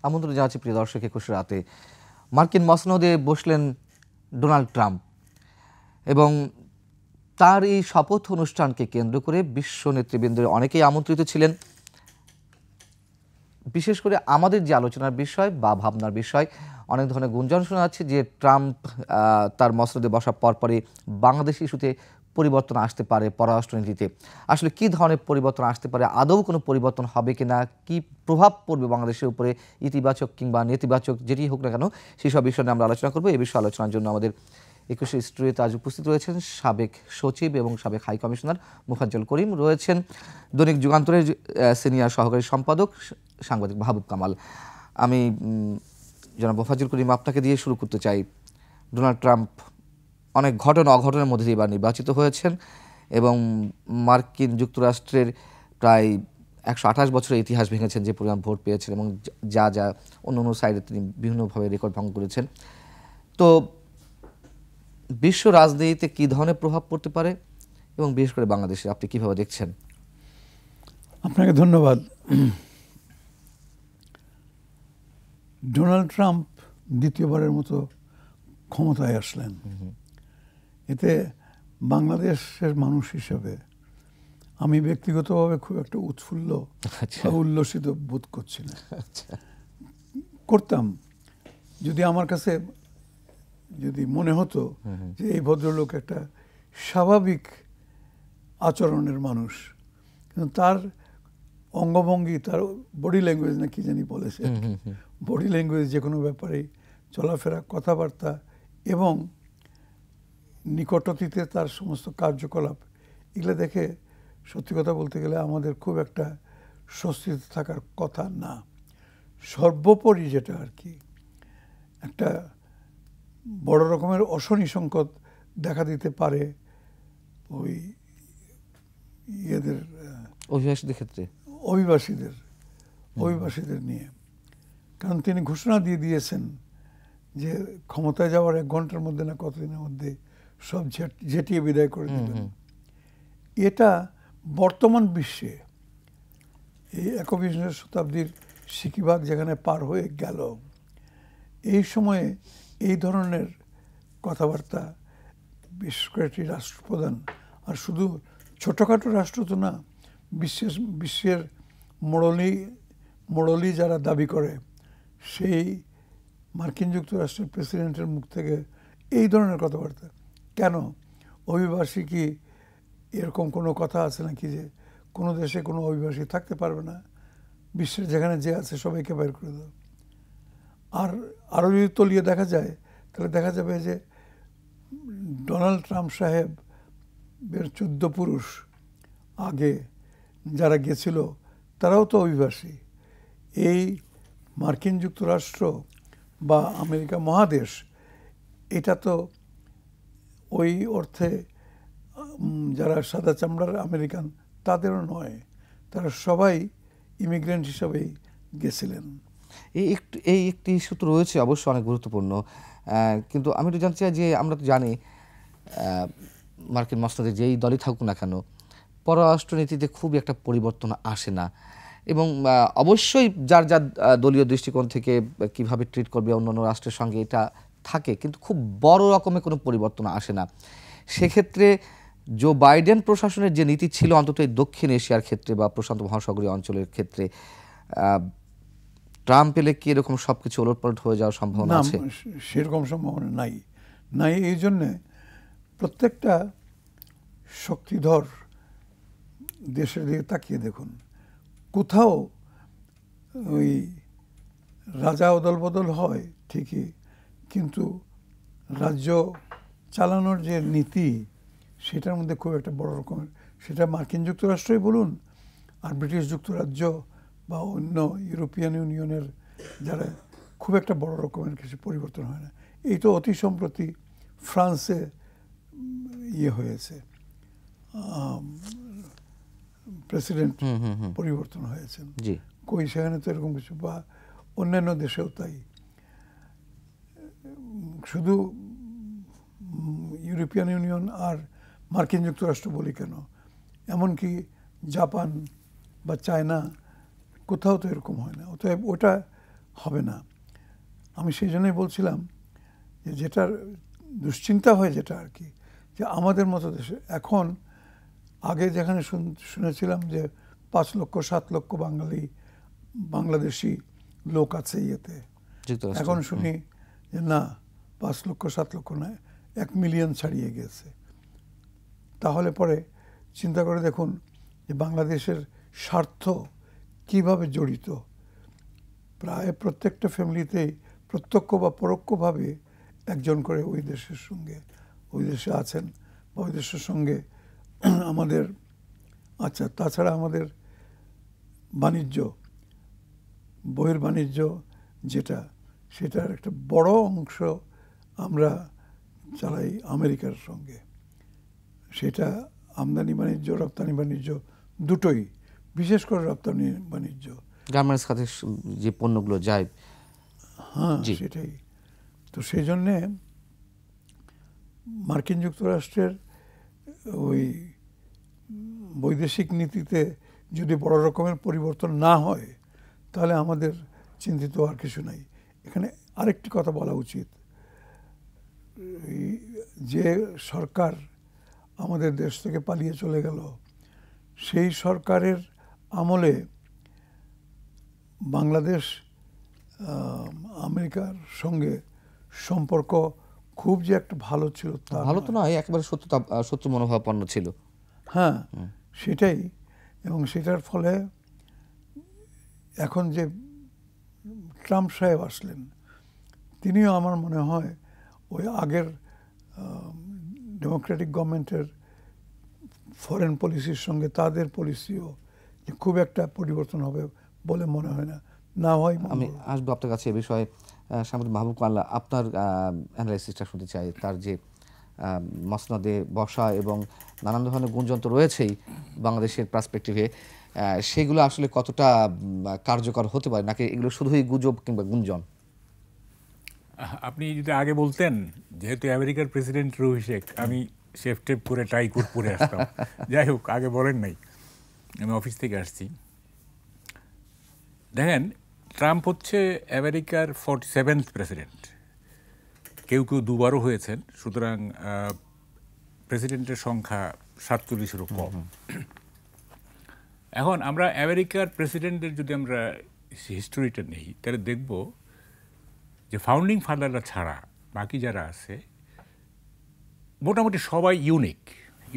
আমন্ত্রণ জানাচ্ছি প্রিয় দর্শক। ২১ রাতে মার্কিন মসনদে বসলেন ডোনাল্ড ট্রাম্প এবং তার এই শপথ অনুষ্ঠানকে কেন্দ্র করে বিশ্ব নেতৃবৃন্দের অনেকেই আমন্ত্রিত ছিলেন। বিশেষ করে আমাদের যে আলোচনার বিষয় বা ভাবনার বিষয়, অনেক ধরনের গুঞ্জন শোনা যাচ্ছে যে ট্রাম্প তার মসনদে বসার পরপরই বাংলাদেশ ইস্যুতে পরিবর্তন আসতে পারে পররাষ্ট্রনীতিতে। আসলে কি ধরনের পরিবর্তন আসতে পারে, আদৌ কোনো পরিবর্তন হবে কিনা, কি প্রভাব পড়বে বাংলাদেশের উপরে, ইতিবাচক কিংবা নেতিবাচক যেটি হোক না কেন, সেই সব বিষয় নিয়ে আমরা আলোচনা করবো। এই বিষয়ে আলোচনার জন্য আমাদের ২১ স্টুডিওতে আজ উপস্থিত রয়েছেন সাবেক সচিব এবং সাবেক হাই কমিশনার মোফাজ্জল করিম, রয়েছেন দৈনিক যুগান্তরের সিনিয়র সহকারী সম্পাদক সাংবাদিক মাহবুব কামাল। আমি জনাব মোফাজ্জল করিম আপনাকে দিয়ে শুরু করতে চাই। ডোনাল্ড ট্রাম্প অনেক ঘটনা অঘটনের মধ্যে দিয়ে এবার নির্বাচিত হয়েছেন এবং মার্কিন যুক্তরাষ্ট্রের প্রায় ১২৮ বছরের ইতিহাস ভেঙেছেন, যে পরিমাণ ভোট পেয়েছেন এবং যা যা অন্য অন্য সাইডে তিনি বিভিন্নভাবে রেকর্ড ভঙ্গ করেছেন। তো বিশ্ব রাজনীতিতে কী ধরনের প্রভাব পড়তে পারে এবং বিশেষ করে বাংলাদেশে আপনি কীভাবে দেখছেন? আপনাকে ধন্যবাদ। ডোনাল্ড ট্রাম্প দ্বিতীয়বারের মতো ক্ষমতায় আসলেন। এতে বাংলাদেশের মানুষ হিসেবে আমি ব্যক্তিগতভাবে খুব একটা উৎফুল্ল উল্লসিত বোধ করছি না। করতাম যদি আমার কাছে যদি মনে হতো যে এই ভদ্রলোক একটা স্বাভাবিক আচরণের মানুষ, কিন্তু তার অঙ্গভঙ্গি, তার বডি ল্যাঙ্গুয়েজ না কি জানি বলেছে, বডি ল্যাঙ্গুয়েজ যে কোনো ব্যাপারে চলাফেরা, কথাবার্তা এবং নিকটতীতে তার সমস্ত কার্যকলাপ, এগুলো দেখে সত্যি কথা বলতে গেলে আমাদের খুব একটা স্বস্তিতে থাকার কথা না। সর্বোপরি যেটা আর কি একটা বড় রকমের অশনি সংকট দেখা দিতে পারে ওই ইয়েদের অভিবাসীদের ক্ষেত্রে, অভিবাসীদের নিয়ে। কারণ তিনি ঘোষণা দিয়ে দিয়েছেন যে ক্ষমতায় যাওয়ার ১ ঘন্টার মধ্যে না কতদিনের মধ্যে সব ঝেঁটিয়ে বিদায় করে দেবেন। এটা বর্তমান বিশ্বে এই ২১ শতাব্দীর সিকিভাগ যেখানে পার হয়ে গেল, এই সময়ে এই ধরনের কথাবার্তা বিশেষ করে একটি রাষ্ট্রপ্রধান, আর শুধু ছোটোখাটো রাষ্ট্র তো না, বিশ্বের মোড়লি যারা দাবি করে সেই মার্কিন যুক্তরাষ্ট্রের প্রেসিডেন্টের মুখ থেকে এই ধরনের কথাবার্তা কেন? অভিবাসী কি এরকম কোনো কথা আছে নাকি যে কোনো দেশে কোনো অভিবাসী থাকতে পারবে না? বিশ্বের যেখানে যে আছে সবাইকে বের করে দাও। আর আরও যদি তলিয়ে দেখা যায় তাহলে দেখা যাবে যে ডোনাল্ড ট্রাম্প সাহেবের ১৪ পুরুষ আগে যারা গেছিল তারাও তো অভিবাসী। এই মার্কিন যুক্তরাষ্ট্র বা আমেরিকা মহাদেশ, এটা তো ওই অর্থে যারা সাদা চামড়ার আমেরিকান তাদেরও নয়, তারা সবাই ইমিগ্রেন্ট হিসাবেই গেছিলেন। এই একটি ইস্যু তো রয়েছে অবশ্য অনেক গুরুত্বপূর্ণ, কিন্তু আমি একটু জানতে চাই যে আমরা তো জানি মার্কিন মসনদে যেই দলই থাকুক না কেন পররাষ্ট্রনীতিতে খুব একটা পরিবর্তন আসে না এবং অবশ্যই যার যার দলীয় দৃষ্টিকোণ থেকে কিভাবে ট্রিট করবে অন্যান্য রাষ্ট্রের সঙ্গে এটা থাকে, কিন্তু খুব বড় রকমের কোনো পরিবর্তন আসে না। সেক্ষেত্রে জো বাইডেন প্রশাসনের যে নীতি ছিল অন্তত এই দক্ষিণ এশিয়ার ক্ষেত্রে বা প্রশান্ত মহাসাগরীয় অঞ্চলের ক্ষেত্রে, ট্রাম্প এলে কি এরকম সব কিছু ওলটপালট হয়ে যাওয়ার সম্ভাবনা আছে? সেরকম সম্ভাবনা নাই। এই জন্যে প্রত্যেকটা শক্তিধর দেশের দিকে তাকিয়ে দেখুন, কোথাও ওই রাজা অদল বদল হয় ঠিকই, কিন্তু রাজ্য চালানোর যে নীতি সেটার মধ্যে খুব একটা বড় রকমের, সেটা মার্কিন যুক্তরাষ্ট্রই বলুন আর ব্রিটিশ যুক্তরাজ্য বা অন্য ইউরোপিয়ান ইউনিয়নের যারা, খুব একটা বড় রকমের কিছু পরিবর্তন হয় না। এই তো অতি সম্প্রতি ফ্রান্সে হয়েছে, প্রেসিডেন্ট পরিবর্তন হয়েছেন, কই সেখানে তো এরকম কিছু, বা অন্যান্য দেশেও তাই। শুধু ইউরোপিয়ান ইউনিয়ন আর মার্কিন যুক্তরাষ্ট্র বলি কেন, এমনকি জাপান বা চায়না, কোথাও তো এরকম হয় না। অতএব ওটা হবে না। আমি সেই জন্যই বলছিলাম যে যেটার দুশ্চিন্তা হয় যেটা আর কি, যে আমাদের মতো দেশে এখন, আগে যেখানে শুনেছিলাম যে 5 লক্ষ 7 লক্ষ বাংলাদেশি লোক আছে ইয়েতে, এখন শুনি যে না 5 লক্ষ 7 লক্ষ নয়, 1 মিলিয়ন ছাড়িয়ে গেছে। তাহলে পরে চিন্তা করে দেখুন যে বাংলাদেশের স্বার্থ কিভাবে জড়িত। প্রায় প্রত্যেকটা ফ্যামিলিতেই প্রত্যক্ষ বা পরোক্ষভাবে একজন করে ওই দেশের সঙ্গে, ওই দেশে আছেন বা ওই দেশের সঙ্গে আমাদের, আচ্ছা তাছাড়া আমাদের বাণিজ্য, বহির্বাণিজ্য যেটা, সেটার একটা বড় অংশ আমরা চালাই আমেরিকার সঙ্গে। সেটা আমদানি বাণিজ্য, রপ্তানি বাণিজ্য দুটোই, বিশেষ করে রপ্তানি বাণিজ্য, গার্মেন্টস খাতে যে পণ্যগুলো যায়, হ্যাঁ সেটাই। তো সেই জন্যে মার্কিন যুক্তরাষ্ট্রের ওই বৈদেশিক নীতিতে যদি বড় রকমের পরিবর্তন না হয়, তাহলে আমাদের চিন্তিত আর কিছু নাই। এখানে আরেকটি কথা বলা উচিত, যে সরকার আমাদের দেশ থেকে পালিয়ে চলে গেল, সেই সরকারের আমলে বাংলাদেশ আমেরিকার সঙ্গে সম্পর্ক খুব যে একটা ভালো ছিল তা ভালো তো নয়, একেবারে শত্রু মনোভাবাপন্ন ছিল। হ্যাঁ সেটাই। এবং সেটার ফলে এখন যে ট্রাম্প সাহেব আসলেন, তিনিও আমার মনে হয় ওই আগের ডেমোক্রেটিক গভর্নমেন্টের ফরেন পলিসির সঙ্গে তাদের পলিসিও যে খুব একটা পরিবর্তন হবে বলে মনে হয় না। না হয় আমি আসবো আপনার কাছে এ বিষয়ে। সামনে মাহবুব আল্লাহ, আপনার অ্যানালাইসিসটা শুনতে চাই। তার যে মসনদে বসা এবং নানান ধরনের গুঞ্জন তো রয়েছেই বাংলাদেশের পার্সপেক্টিভে, সেগুলো আসলে কতটা কার্যকর হতে পারে, নাকি এগুলো শুধুই গুজব কিংবা গুঞ্জন? আপনি যদি আগে বলতেন, যেহেতু আমেরিকার প্রেসিডেন্ট রুহি শেখ, আমি শেফ টেপ করে টাই কোট পরে আসতাম। যাই হোক, আগে বলেন নাই, আমি অফিস থেকে আসছি। দেখেন, ট্রাম্প হচ্ছে আমেরিকার 47th প্রেসিডেন্ট। কেউ কেউ দুবারও হয়েছেন, সুতরাং প্রেসিডেন্টের সংখ্যা 47-এরও কম। এখন আমরা আমেরিকার প্রেসিডেন্টের যদি আমরা হিস্টোরিটা নেই, তাহলে দেখব যে ফাউন্ডিং ফাদাররা ছাড়া বাকি যারা আছে মোটামুটি সবাই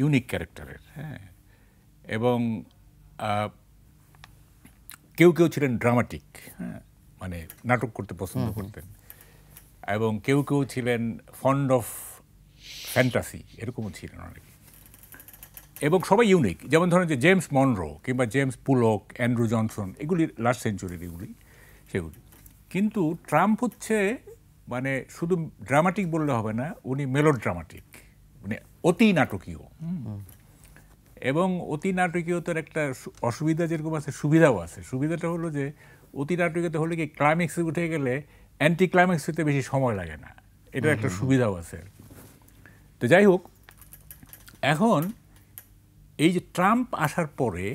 ইউনিক ক্যারেক্টারের। হ্যাঁ, এবং কেউ কেউ ছিলেন ড্রামাটিক, হ্যাঁ, মানে নাটক করতে পছন্দ করতেন, এবং কেউ কেউ ছিলেন ফন্ড অফ ফ্যান্টাসি, এরকমও ছিলেন অনেকে। এবং সবাই ইউনিক, যেমন ধরেন যে জেমস মনরো কিংবা জেমস পুলক, অ্যান্ড্রু জনসন, এগুলি লাস্ট সেঞ্চুরির এগুলি, সেগুলি। কিন্তু ট্রাম্প হচ্ছে মানে শুধু ড্রামাটিক বললে হবে না, উনি মেলোড্রামাটিক, মানে অতি নাটকীয়। এবং অতি নাটকীয়তার একটা অসুবিধা যেরকম আছে, সুবিধাও আছে। সুবিধাটা হলো যে অতি নাটকীয়তা হলে কি ক্লাইম্যাক্সে উঠে গেলে অ্যান্টি ক্লাইম্যাক্স হতে বেশি সময় লাগে না, এটার একটা সুবিধাও আছে আর কি। তো যাই হোক, এখন এই যে ট্রাম্প আসার পরে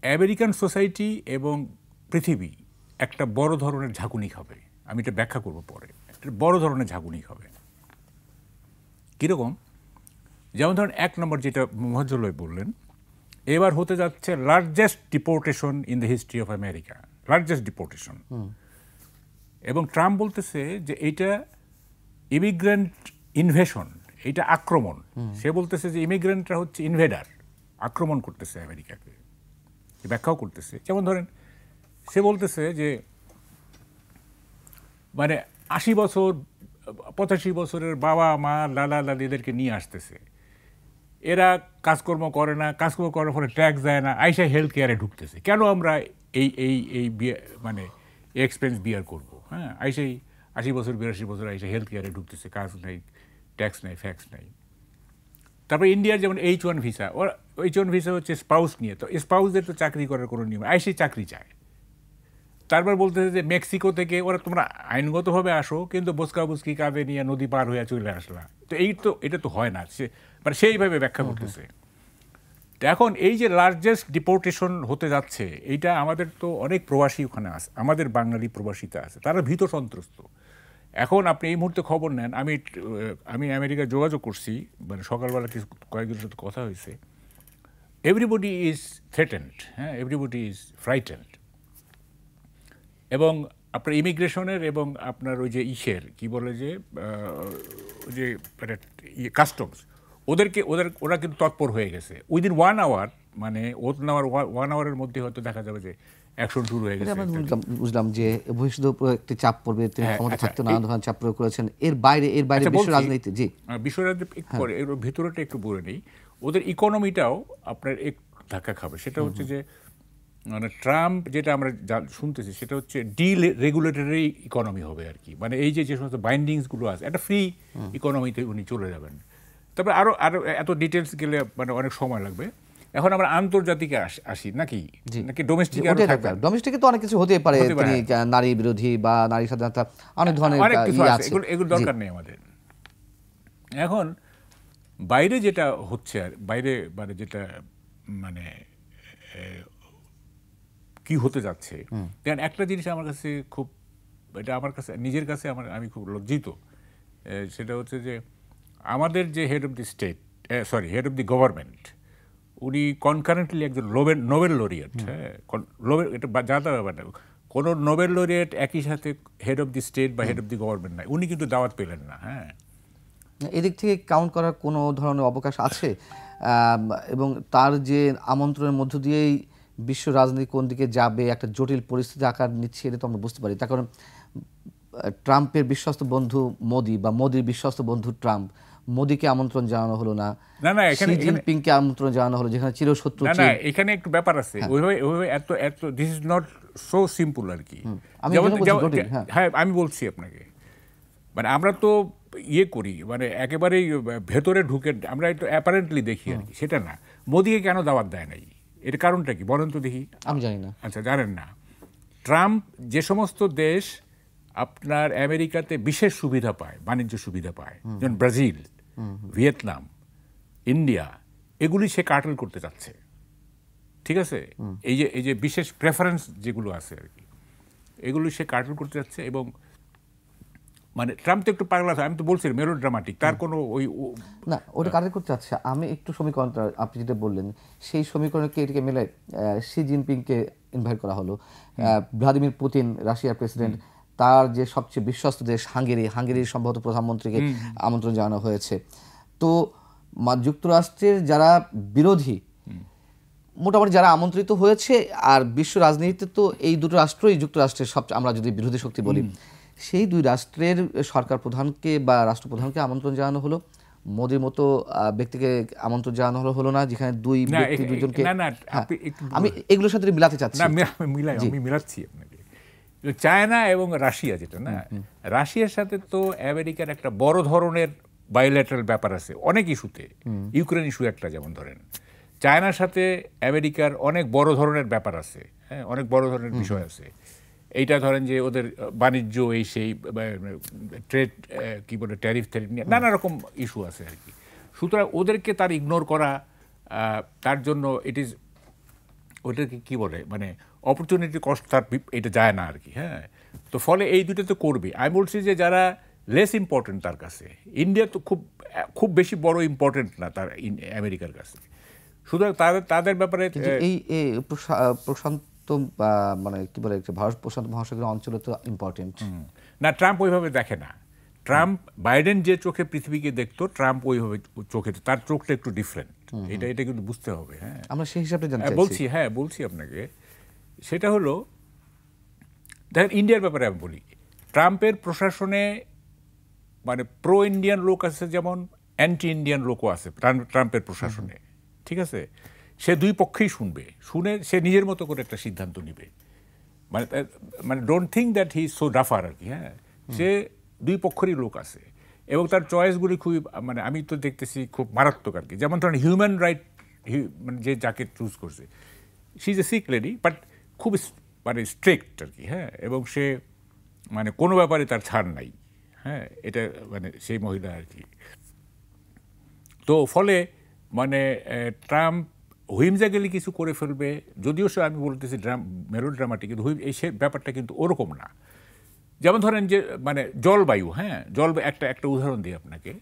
আমেরিকান সোসাইটি এবং পৃথিবী একটা বড় ধরনের ঝাঁকুনি খাবে। আমি এটা ব্যাখ্যা করব পরে। একটা বড় ধরনের ঝাঁকুনি খাবে। কীরকম? যেমন ধরেন 1 নম্বর যেটা মোহাজ্জলয় বললেন, এবার হতে যাচ্ছে largest deportation in the history of America, largest deportation. এবং ট্রাম্প বলতেছে যে এইটা ইমিগ্রেন্ট ইনভেশন, এইটা আক্রমণ। সে বলতেছে যে ইমিগ্রেন্টরা হচ্ছে ইনভেডার, আক্রমণ করতেছে আমেরিকাকে, ব্যাখ্যাও করতেছে। যেমন ধরেন সে বলতেছে যে মানে 80 বছর 85 বছরের বাবা মা দাদা দাদিদেরকে নিয়ে আসতেছে, এরা কাজকর্ম করে না, কাজকর্ম করার ফলে ট্যাক্স দেয় না, আইসা হেলথ কেয়ারে ঢুকতেছে। কেন আমরা এই এই এই মানে এক্সপেন্স বিয়ার করবো? হ্যাঁ, আইসাই 80 বছর 82 বছর আইসা হেলথ কেয়ারে ঢুকতেছে, কাজ নাই, ট্যাক্স নাই, ফ্যাক্স নাই। তারপরে ইন্ডিয়ার যেমন H1 ভিসা, ওর H1 ভিসা হচ্ছে স্পাউস নিয়ে, তো স্পাউসদের তো চাকরি করার কোনো নিয়ম, আইসেই চাকরি চায়। তারপর বলতেছে যে মেক্সিকো থেকে ওরা তোমরা আইনগতভাবে আসো, কিন্তু বসকা-বুসকি কাঁধে নিয়ে নদী পার হয়ে চলে আসলা। তো এটা তো হয় না, সে মানে সেইভাবে ব্যাখ্যা করতেছে। এখন এই যে লার্জেস্ট ডিপোর্টেশন হতে যাচ্ছে, এইটা আমাদের তো অনেক প্রবাসী ওখানে আছে, আমাদের বাঙালি প্রবাসীতে আছে, তারা ভীত সন্ত্রস্ত। এখন আপনি এই মুহূর্তে খবর নেন, আমি আমেরিকায় যোগাযোগ করছি, মানে সকালবেলা কয়েকজনের সাথে কথা হয়েছে। এভরিবডি ইজ থ্রেটেন্ড, হ্যাঁ, এভরিবডি ইজ ফ্রাইটেন্ড। এবং আপনার ইমিগ্রেশনের এবং আপনার ওই যে কি বলে যে কাস্টমস, ওরা কিন্তু তৎপর হয়ে গেছে উইদিন 1 আওয়ার, মানে ওত নেওয়ার 1 আওয়ারের মধ্যে হয়তো দেখা যাবে যে অ্যাকশন শুরু হয়ে গেছে। বুঝলাম যে ভবিষ্যতের উপর একটি চাপ পড়বে, তিনি ক্ষমতা থাকতে নানা ধরনের চাপ প্রয়োগ করেছেন। এর বাইরে বিশ্ব রাজনীতি, জি বিশ্ব রাজনীতি পরে এর ভিতরটা একটু বলে নেই। ওদের ইকোনমিটাও আপনার এক ধাক্কা খাবে। সেটা হচ্ছে যে মানে ট্রাম্প যেটা আমরা শুনতেছি সেটা হচ্ছে ডিরেগুলেটরি ইকোনমি হবে আর কি। মানে এই যে সমস্ত বাইন্ডিংসগুলো আছে, একটা ফ্রি ইকোনমিতে উনি চলে যাবেন। তারপরে আরো এত ডিটেলস গেলে মানে অনেক সময় লাগবে। এখন আমরা আন্তর্জাতিকে আসি নাকি ডোমেস্টিকে? ডোমেস্টিকে তো অনেক কিছু হতে পারে, তিনি নারী বিরোধী বা নারী স্বাধীনতা, অনেক ধরনের এগুলো দরকার নেই আমাদের। এখন বাইরে যেটা হচ্ছে, আর বাইরে মানে যেটা মানে কি হতে যাচ্ছে, দেখেন একটা জিনিস আমার কাছে খুব, এটা আমার কাছে নিজের কাছে আমি খুব লজ্জিত। সেটা হচ্ছে যে আমাদের যে head of the state, head of the government, উনি কনকারেন্টলি একজন নোবেল লরিয়েট। হ্যাঁ, এটা জানতে ব্যাপার না, কোনো নোবেল লরিয়েট একই সাথে হেড অফ দি স্টেট বা হেড অফ দি গভর্নমেন্ট নাই। উনি কিন্তু দাওয়াত পেলেন না। হ্যাঁ, এদিক থেকে কাউন্ট করার কোনো ধরনের অবকাশ আছে? এবং তার যে আমন্ত্রণের মধ্য দিয়েই বিশ্ব রাজনীতি কোন দিকে যাবে, একটা জটিল পরিস্থিতি আকার নিচ্ছে, এটা তো আমরা বুঝতে পারি। তার কারণ ট্রাম্পের বিশ্বস্ত বন্ধু মোদি বা মোদির বিশ্বস্ত বন্ধু ট্রাম্প, মোদিকে আমন্ত্রণ জানানো হলো না, শি জিনপিংকে আমন্ত্রণ জানানো হলো, যেখানে চিরশত্রু। না, এখানে একটু ব্যাপার আছে। ওইভাবে এত this is not so simple আর কি। হ্যাঁ, আমি বলছি আপনাকে, মানে আমরা তো করি, মানে একেবারেই ভেতরে ঢুকে আমরা একটু অ্যাপারেন্টলি দেখি আর কি, সেটা না। মোদিকে কেন দাওয়াত দেয় নাই, এর কারণটা কি বলেন তো দেখি? আমি জানি না। আচ্ছা, জানেন না? ট্রাম্প যে সমস্ত দেশ আপনার আমেরিকাতে বিশেষ সুবিধা পায়, বাণিজ্য সুবিধা পায়, যেমন ব্রাজিল, ভিয়েতনাম, ইন্ডিয়া, এগুলি সে কার্টেল করতে চাচ্ছে। ঠিক আছে, এই যে বিশেষ প্রেফারেন্স যেগুলো আছে আর কি, এগুলি সে কার্টেল করতে যাচ্ছে। এবং মানে ট্রাম্প তো একটু পাগলা, আমি তো বলছি মেলোড্রামাটিক, তার কোনো না, ওটা কার্টেল করতে চাচ্ছে। আমি একটু সমীকরণটা আপনি যেটা বললেন, সেই সমীকরণকে এটাকে মিলে শি জিনপিংকে ইনভাইট করা হলো। ভ্লাদিমির পুতিন, রাশিয়ার প্রেসিডেন্ট, তার যে সবচেয়ে বিশ্বস্ত দেশ হাঙ্গেরির সম্ভবত প্রধানমন্ত্রীকে আমন্ত্রণ জানানো হয়েছে। তো যুক্তরাষ্ট্রের যারা বিরোধী, মোটামুটি যারা আমন্ত্রিত হয়েছে, আর বিশ্ব রাজনীতিতে তো এই দুটো রাষ্ট্রই যুক্তরাষ্ট্রের সবচেয়ে, আমরা যদি বিরোধী শক্তি বলি, সেই দুই রাষ্ট্রের সরকার প্রধানকে বা রাষ্ট্রপ্রধানকে আমন্ত্রণ জানানো হলো, মোদির মতো ব্যক্তিকে আমন্ত্রণ জানানো হলো না, যেখানে দুই ব্যক্তি দুইজনকে। আমি এগুলোর সাথে মিলাতে চাচ্ছি। আমি মিলাচ্ছি আপনাকে। চায়না এবং রাশিয়া, যেটা না, রাশিয়ার সাথে তো আমেরিকার একটা বড় ধরনের বাইল্যাটারাল ব্যাপার আছে অনেক ইস্যুতে। ইউক্রেন ইস্যু একটা যেমন ধরেন, চায়নার সাথে আমেরিকার অনেক বড় ধরনের ব্যাপার আছে। হ্যাঁ, অনেক বড় ধরনের বিষয় আছে। এইটা ধরেন যে ওদের বাণিজ্য, এই সেই ট্রেড, কি বলে, ট্যারিফ নিয়ে নানা রকম ইস্যু আছে আর কি। সুতরাং ওদেরকে তার ইগনোর করা, তার জন্য ওটাকে কি বলে, মানে অপরচুনিটি কস্ট, তার এটা যায় না আর কি। হ্যাঁ, তো ফলে এই দুটো তো করবে। আমি বলছি যে যারা লেস ইম্পর্টেন্ট তার কাছে, ইন্ডিয়া তো খুব বেশি বড় ইম্পর্টেন্ট না তার আমেরিকার কাছে। সুতরাং তাদের ব্যাপারে এই প্রশান্ত, মানে কি বলে, ভারত প্রশান্ত মহাসাগরীয় অঞ্চলে তো ইম্পর্টেন্ট না। ট্রাম্প ওইভাবে দেখে না। ট্রাম্প, বাইডেন যে চোখে পৃথিবীকে দেখতো, ট্রাম্প ওইভাবে চোখে, তার চোখটা একটু ডিফারেন্ট। এটা কিন্তু বুঝতে হবে। হ্যাঁ, আমরা সেই হিসাবে বলছি আপনাকে। সেটা হলো, দেখেন ইন্ডিয়ার ব্যাপারে আমি বলি, ট্রাম্পের প্রশাসনে মানে প্রো ইন্ডিয়ান লোক আছে, যেমন অ্যান্টি ইন্ডিয়ান লোকও আছে ট্রাম্পের প্রশাসনে। ঠিক আছে, সে দুই পক্ষেই শুনে সে নিজের মতো করে একটা সিদ্ধান্ত নিবে। মানে don't think that he is so duffer আর কি। হ্যাঁ, সে দুই পক্ষেরই লোক আছে এবং তার চয়েসগুলি খুবই, মানে আমি তো দেখতেছি খুব মারাত্মক আর কি। যেমন ধরেন হিউম্যান রাইট, মানে যে যাকে চুজ করছে, she is a sick lady, but খুব মানে স্ট্রিক্ট আর কি। হ্যাঁ, এবং সে মানে কোনো ব্যাপারে তার ছাড় নাই। হ্যাঁ, এটা মানে সেই মহিলা আর কি। তো ফলে মানে ট্রাম্প হুইমজা গেলে কিছু করে ফেলবে, যদিও সে আমি বলতেছি মেলো ড্রামাটিক, কিন্তু এই সে ব্যাপারটা কিন্তু ওরকম না। যেমন ধরেন যে মানে জলবায়ু, হ্যাঁ একটা উদাহরণ দিই আপনাকে।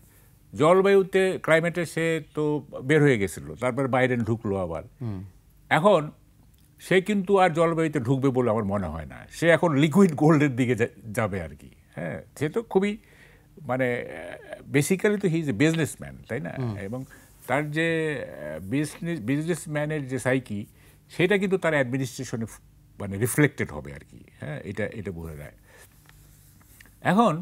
জলবায়ুতে ক্লাইমেটে সে তো বের হয়ে গেছিল, তারপর বাইডেন ঢুকলো আবার। এখন সে কিন্তু আর জলবায়ুতে ঢুকবে বলে আমার মনে হয় না। সে এখন লিকুইড গোল্ডের দিকে যাবে আর কি। হ্যাঁ, সে তো খুবই মানে বেসিক্যালি তো হি ইজ এ বিজনেসম্যান, তাই না? এবং তার যে বিজনেসম্যানের যে সাইকি, সেটা কিন্তু তার অ্যাডমিনিস্ট্রেশনে মানে রিফ্লেক্টেড হবে আর কি। হ্যাঁ, এটা বোঝা যায়। এখন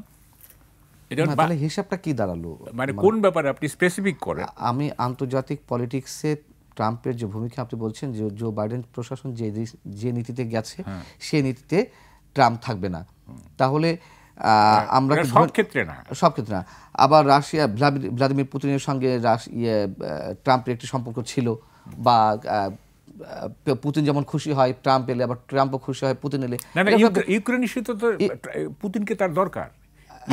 এটা তাহলে হিসাবটা কি দাঁড়ালো? মানে কোন ব্যাপারে আপনি স্পেসিফিক করেন? আমি আন্তর্জাতিক পলিটিক্সে ট্রাম্পের যে ভূমিকা আপনি বলছেন যে জো বাইডেন প্রশাসন যে নীতিতে গেছে সেই নীতিতে ট্রাম্প থাকবে না, তাহলে আমরা সব ক্ষেত্রে না, সব ক্ষেত্রে না। আবার রাশিয়া ভ্লাদিমির পুতিনের সঙ্গে ট্রাম্পের একটি সম্পর্ক ছিল, বা পুতিন যেমন খুশি হয় ট্রাম্প এলে, আবার ট্রাম্পও খুশি হয় পুতিন এলে। না, ইউক্রেন ইস্যুতে তো পুতিনকে তার দরকার,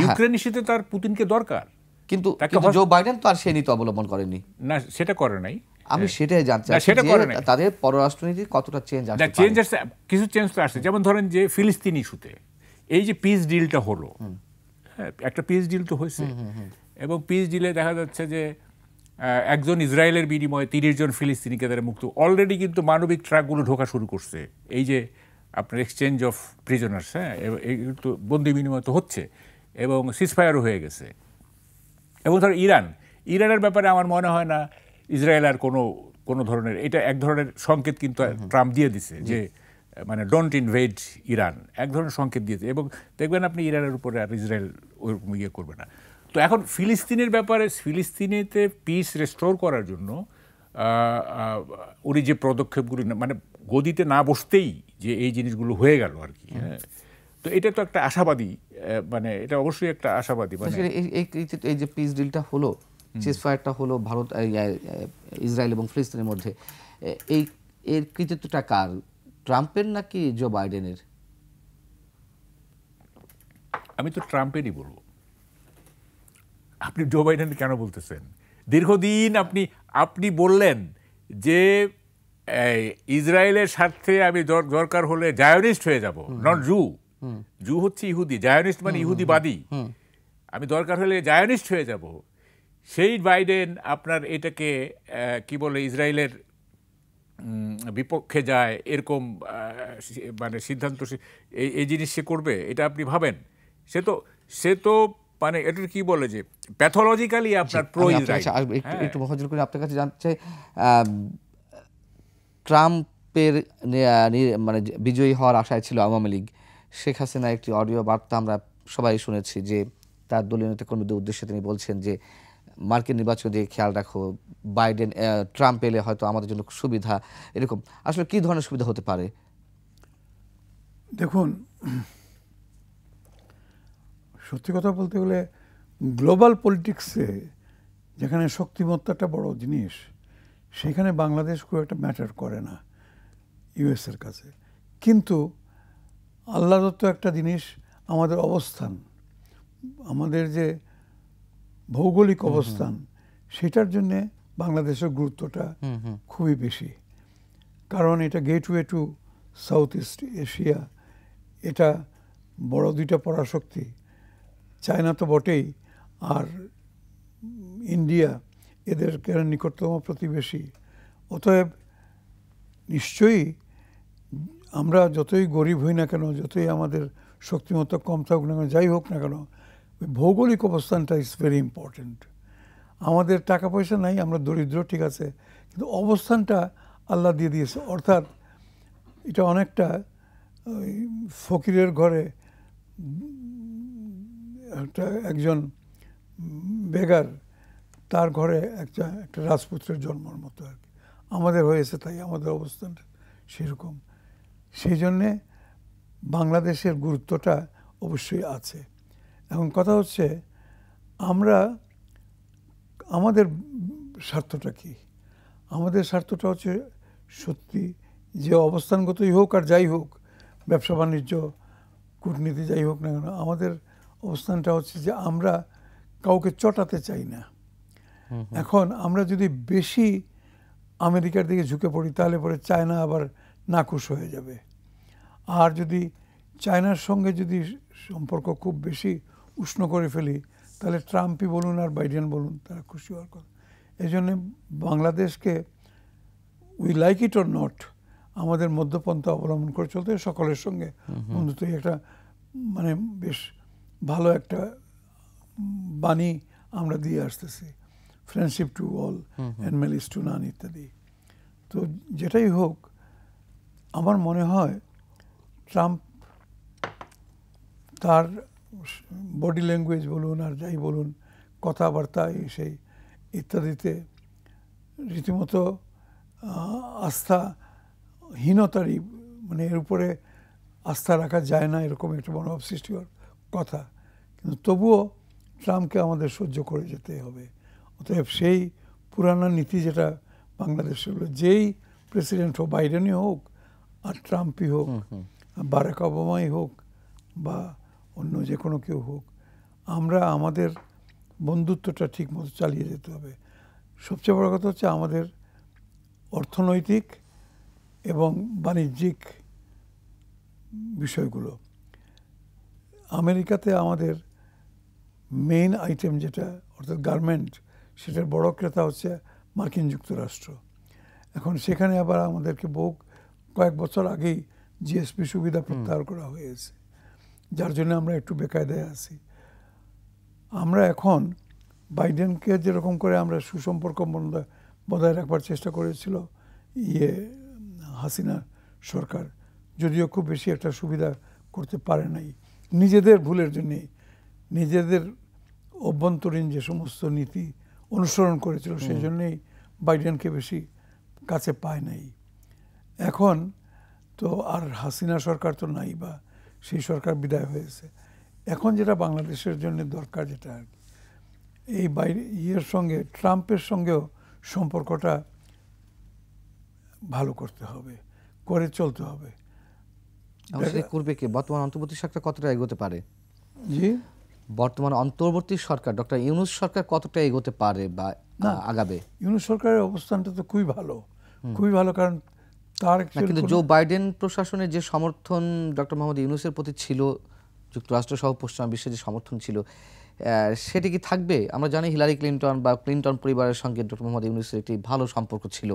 ইউক্রেন ইস্যুতে তার পুতিনকে দরকার, কিন্তু জো বাইডেন তো আর সেই নীতি অবলম্বন করেনি। না, সেটা করে নাই। আমি সেটাই জানতে চাই যে তাদের পররাষ্ট্রনীতি কতটা চেঞ্জ আসছে। চেঞ্জ আসছে, কিছু চেঞ্জ তো আসছে। যেমন ধরেন যে ফিলিস্তিন ইস্যুতে এই যে পিস ডিলটা হলো, হ্যাঁ, একটা পিস ডিল তো হয়েছে, এবং পিস ডিলে দেখা যাচ্ছে যে একজন ইসরায়েলের বিনিময়ে 30 জন ফিলিস্তিনিকে তারা মুক্ত। অলরেডি কিন্তু মানবিক ট্রাকগুলো ঢোকা শুরু করছে, এই যে আপনার এক্সচেঞ্জ অফ প্রিজনার্স, হ্যাঁ, তো বন্দি বিনিময় তো হচ্ছে, এবং সিজফায়ারও হয়ে গেছে। এবং ধর ইরানের ব্যাপারে আমার মনে হয় না ইসরায়েল আর কোনো ধরনের, এটা এক ধরনের সংকেত কিন্তু ট্রাম্প দিয়ে দিছে যে মানে ডোন্ট ইনভেড ইরান, এক ধরনের সংকেত দিয়েছে, এবং দেখবেন আপনি ইরানের উপরে আর ইসরায়েল ওরকম ইয়ে করবে না। তো এখন ফিলিস্তিনের ব্যাপারে, ফিলিস্তিনেতে পিস রেস্টোর করার জন্য উনি যে পদক্ষেপগুলি মানে গদিতে না বসতেই যে এই জিনিসগুলো হয়ে গেল আর কি। হ্যাঁ, তো এটা তো একটা আশাবাদী, মানে এটা অবশ্যই একটা আশাবাদী। মানে এই যে পিস ডিলটা হলো, সিজফায়ারটা হলো ভারত, ইসরায়েল এবং ফিলিস্তিনের মধ্যে, এর কৃতিত্বটা কার, ট্রাম্পের নাকি জো বাইডেনের? আমি তো ট্রাম্পেরই বলবো। আপনি জো বাইডেন কেন বলতেছেন? দীর্ঘদিন আপনি বললেন যে ইসরায়েলের স্বার্থে আমি দরকার হলে জায়োনিস্ট হয়ে যাব, নট জু হচ্ছে ইহুদি, জায়োনিস্ট মানে ইহুদিবাদী, আমি দরকার হলে জায়োনিস্ট হয়ে যাব। সেই বাইডেন আপনার এটাকে কি বলে ইসরায়েলের বিপক্ষে যায়, এরকম মানে সিদ্ধান্ত এই জিনিস সে করবে, এটা আপনি ভাবেন? সে তো মানে এটা কি বলে যে প্যাথোলজিক্যালি আপনার প্রো ইসরায়েল। একটু মহাজন করে আপনার কাছে জানতে চাই, ট্রাম্পের মানে বিজয়ী হওয়ার আশায় ছিল আওয়ামী লীগ। শেখ হাসিনা একটি অডিও বার্তা আমরা সবাই শুনেছি যে তার দলীয় নেতাকর্মীদের উদ্দেশ্যে তিনি বলছেন যে মার্কিন নির্বাচন দিয়ে খেয়াল রাখো, বাইডেন ট্রাম্প এলে হয়তো আমাদের জন্য সুবিধা, এরকম। আসলে কি ধরনের সুবিধা হতে পারে? দেখুন, সত্যি কথা বলতে গেলে গ্লোবাল পলিটিক্সে যেখানে শক্তিমত্তাটা বড় জিনিস, সেখানে বাংলাদেশ খুব একটা ম্যাটার করে না ইউএসের কাছে। কিন্তু আল্লাহ দত্ত একটা জিনিস, আমাদের অবস্থান, আমাদের যে ভৌগোলিক অবস্থান, সেটার জন্যে বাংলাদেশের গুরুত্বটা খুবই বেশি। কারণ এটা gateway to south east Asia, এটা বড় দুইটা পরাশক্তি, চায়না তো বটেই, আর ইন্ডিয়া এদের নিকটতম প্রতিবেশী। অতএব নিশ্চয়ই আমরা যতই গরিব হই না কেন, যতই আমাদের শক্তিমত্তা কম থাকুক না কেন, যাই হোক না কেন, ওই ভৌগোলিক অবস্থানটা ইজ ভেরি ইম্পর্টেন্ট। আমাদের টাকা পয়সা নাই, আমরা দরিদ্র, ঠিক আছে, কিন্তু অবস্থানটা আল্লাহ দিয়ে দিয়েছে। অর্থাৎ এটা অনেকটা ওই ফকিরের ঘরে একজন বেগার, তার ঘরে একটা রাজপুত্রের জন্মের মতো আর কি। আমাদের হয়েছে তাই, আমাদের অবস্থানটা সেরকম। সেই জন্যে বাংলাদেশের গুরুত্বটা অবশ্যই আছে। এখন কথা হচ্ছে আমরা, আমাদের স্বার্থটা কি? আমাদের স্বার্থটা হচ্ছে সত্যি যে অবস্থানগতই হোক আর যাই হোক, ব্যবসা বাণিজ্য, কূটনীতি যাই হোক না কেন, আমাদের অবস্থানটা হচ্ছে যে আমরা কাউকে চটাতে চাই না। এখন আমরা যদি বেশি আমেরিকার দিকে ঝুঁকে পড়ি তাহলে পরে চায়না আবার নাখুশ হয়ে যাবে। আর যদি চায়নার সঙ্গে যদি সম্পর্ক খুব বেশি উষ্ণ করে ফেলি তাহলে ট্রাম্পই বলুন আর বাইডেন বলুন তারা খুশি হওয়ার কথা। এই জন্যে বাংলাদেশকে we like it or not আমাদের মধ্যপন্থা অবলম্বন করে চলতে সকলের সঙ্গে বন্ধুত্ব একটা মানে বেশ ভালো একটা বাণী আমরা দিয়ে আসতেছি, friendship to all and malice to none ইত্যাদি। তো যেটাই হোক আমার মনে হয় ট্রাম্প তার বডি ল্যাঙ্গুয়েজ বলুন আর যাই বলুন কথাবার্তা সেই ইত্যাদিতে রীতিমতো আস্থাহীনতারই মানে এর উপরে আস্থা রাখা যায় না এরকম একটা মনোভাব সৃষ্টি হওয়ার কথা, কিন্তু তবুও ট্রাম্পকে আমাদের সহ্য করে যেতে হবে। অতএব সেই পুরানা নীতি যেটা বাংলাদেশে হলো, যেই প্রেসিডেন্ট হোক, বাইডেনই হোক আর ট্রাম্পই হোক, বারাক ওবামাই হোক বা অন্য যে কোনো কেউ হোক, আমরা আমাদের বন্ধুত্বটা ঠিক মতো চালিয়ে যেতে হবে। সবচেয়ে বড় কথা হচ্ছে আমাদের অর্থনৈতিক এবং বাণিজ্যিক বিষয়গুলো। আমেরিকাতে আমাদের মেইন আইটেম যেটা অর্থাৎ গার্মেন্ট, সেটার বড় ক্রেতা হচ্ছে মার্কিন যুক্তরাষ্ট্র। এখন সেখানে আবার আমাদেরকে কয়েক বছর আগেই জিএসপি সুবিধা প্রত্যাহার করা হয়েছে, যার জন্য আমরা একটু বেকায়দায় আছি। আমরা এখন বাইডেনকে যেরকম করে আমরা সুসম্পর্ক বজায় রাখবার চেষ্টা করেছিল হাসিনা সরকার, যদিও খুব বেশি একটা সুবিধা করতে পারে নাই নিজেদের ভুলের জন্যে, নিজেদের অভ্যন্তরীণ যে সমস্ত নীতি অনুসরণ করেছিল সেই জন্যেই বাইডেনকে বেশি কাছে পায় নাই। এখন তো আর হাসিনা সরকার তো নাই, বা সেই সরকার বিদায় হয়েছে। এখন যেটা বাংলাদেশের জন্য দরকার, যেটা আর কি এই ইয়ের সঙ্গে ট্রাম্পের সঙ্গেও সম্পর্কটা ভালো করতে হবে, করে চলতে হবে। করবে কি বর্তমান অন্তর্বর্তী সরকার কতটা এগোতে পারে? জি, বর্তমান অন্তর্বর্তী সরকার ডক্টর ইউনূস সরকার কতটা এগোতে পারে বা আগাবে? ইউনূস সরকারের অবস্থানটা তো খুবই ভালো, খুবই ভালো। কারণ তার কিন্তু জো বাইডেন প্রশাসনের যে সমর্থন ডক্টর মোহাম্মদ ইউনূসের প্রতি ছিল, যুক্তরাষ্ট্র সহ পশ্চিমা বিশ্বের যে সমর্থন ছিল, সেটি কি থাকবে? আমরা জানি হিলারি ক্লিন্টন বা ক্লিন্টন পরিবারের সঙ্গে ডক্টর মোহাম্মদ ইউনূসের একটি ভালো সম্পর্ক ছিল,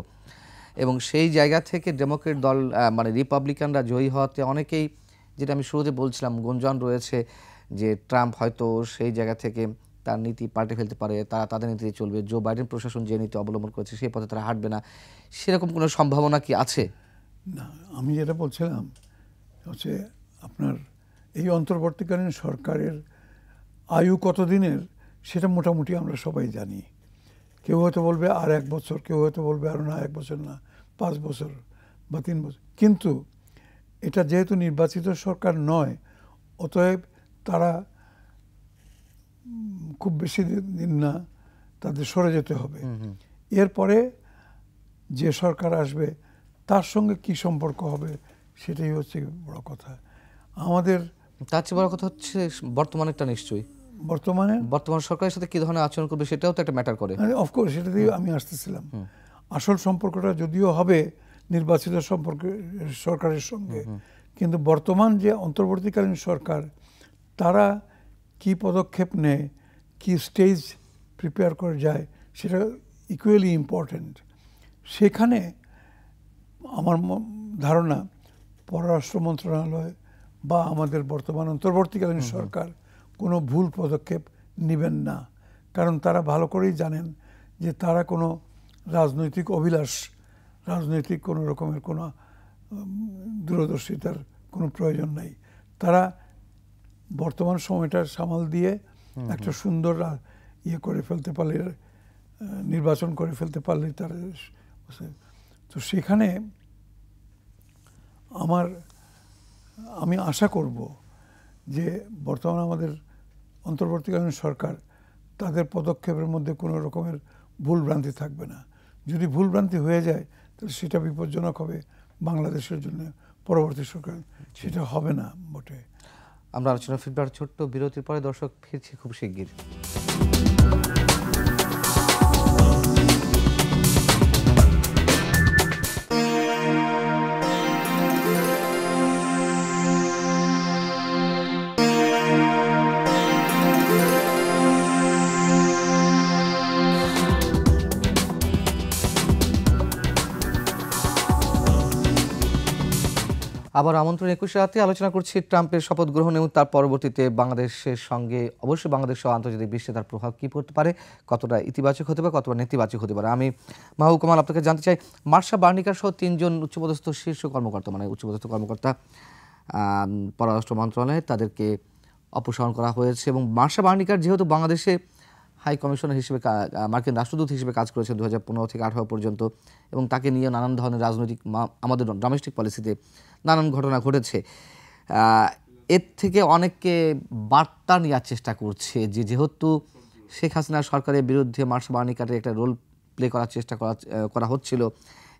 এবং সেই জায়গা থেকে ডেমোক্রেট দল মানে রিপাবলিকানরা জয়ী হওয়াতে অনেকেই, যেটা আমি শুরুতে বলছিলাম, গুঞ্জন রয়েছে যে ট্রাম্প হয়তো সেই জায়গা থেকে তার নীতি পাল্টে ফেলতে পারে, তারা তাদের নীতিতে চলবে, জো বাইডেন প্রশাসন যে নীতি অবলম্বন করেছে সেই পথে তারা হাঁটবে না, সেরকম কোনো সম্ভাবনা কি আছে? না, আমি যেটা বলছিলাম হচ্ছে আপনার এই অন্তর্বর্তীকালীন সরকারের আয়ু কতদিনের সেটা মোটামুটি আমরা সবাই জানি। কেউ হয়তো বলবে আর 1 বছর, কেউ হয়তো বলবে আরও না 1 বছর না 5 বছর বা 3 বছর। কিন্তু এটা যেহেতু নির্বাচিত সরকার নয়, অতএব তারা খুব বেশি দিন না তাদের সরে যেতে হবে। এরপরে যে সরকার আসবে তার সঙ্গে কি সম্পর্ক হবে সেটাই হচ্ছে বড় কথা। আমাদের তার চেয়ে বড় কথা হচ্ছে বর্তমানেরটা নিশ্চয়ই, বর্তমান সরকারের সাথে কি ধরনের আচরণ করবে সেটাও তো একটা ম্যাটার করে। অফকোর্স, সেটা দিয়ে আমি আসতেছিলাম। আসল সম্পর্কটা যদিও হবে নির্বাচিত সরকারের সঙ্গে, কিন্তু বর্তমান যে অন্তর্বর্তীকালীন সরকার তারা কি পদক্ষেপ নেয়, কি স্টেজ প্রিপেয়ার করে যায়, সেটা ইকুয়ালি ইম্পর্ট্যান্ট। সেখানে আমার ধারণা পররাষ্ট্র মন্ত্রণালয় বা আমাদের বর্তমান অন্তর্বর্তীকালীন সরকার কোনো ভুল পদক্ষেপ নেবেন না, কারণ তারা ভালো করেই জানেন যে তারা কোনো রাজনৈতিক অভিলাষ, রাজনৈতিক কোনো রকমের কোনো দূরদর্শিতার কোনো প্রয়োজন নাই। তারা বর্তমান সময়টা সামাল দিয়ে একটা সুন্দর করে ফেলতে পারলে, নির্বাচন করে ফেলতে পারলে তারা, তো সেখানে আমি আশা করব যে বর্তমান আমাদের অন্তর্বর্তীকালীন সরকার তাদের পদক্ষেপের মধ্যে কোনো রকমের ভুলভ্রান্তি থাকবে না। যদি ভুলভ্রান্তি হয়ে যায় তাহলে সেটা বিপজ্জনক হবে বাংলাদেশের জন্য, পরবর্তী সরকার সেটা হবে না বটে। আমরা আলোচনা ফিরবার ছোট্ট বিরতির পরে দর্শক ফিরছি খুব শিগগির। আবার আমন্ত্রণ 21 রাতে আলোচনা করছি ট্রাম্পের শপথ গ্রহণ এবং তার পরবর্তীতে বাংলাদেশের সঙ্গে অবশ্যই বাংলাদেশ সহ আন্তর্জাতিক বিশ্বে তার প্রভাব কী পড়তে পারে, কতটা ইতিবাচক হতে পারে, কতটা নেতিবাচক হতে পারে। আমি মাহবুব কামাল আপনাকে জানতে চাই, মার্শা বার্নিকার সহ 3 জন উচ্চপদস্থ শীর্ষ কর্মকর্তা, মানে উচ্চপদস্থ কর্মকর্তা পররাষ্ট্র মন্ত্রণালয়ে তাদেরকে অপসারণ করা হয়েছে এবং মার্শা বার্নিকার যেহেতু বাংলাদেশে হাই কমিশনার হিসেবে মার্কিন রাষ্ট্রদূত হিসেবে কাজ করেছেন 2015 থেকে 18 পর্যন্ত, এবং তাকে নিয়ে নানান ধরনের রাজনৈতিক আমাদের ডোমেস্টিক পলিসিতে নানান ঘটনা ঘটেছে। এর থেকে অনেককে বার্তা নেওয়ার চেষ্টা করছে যে যেহেতু শেখ হাসিনা সরকারের বিরুদ্ধে মার্শা বার্নিকারের একটা রোল প্লে করার চেষ্টা করা হচ্ছিল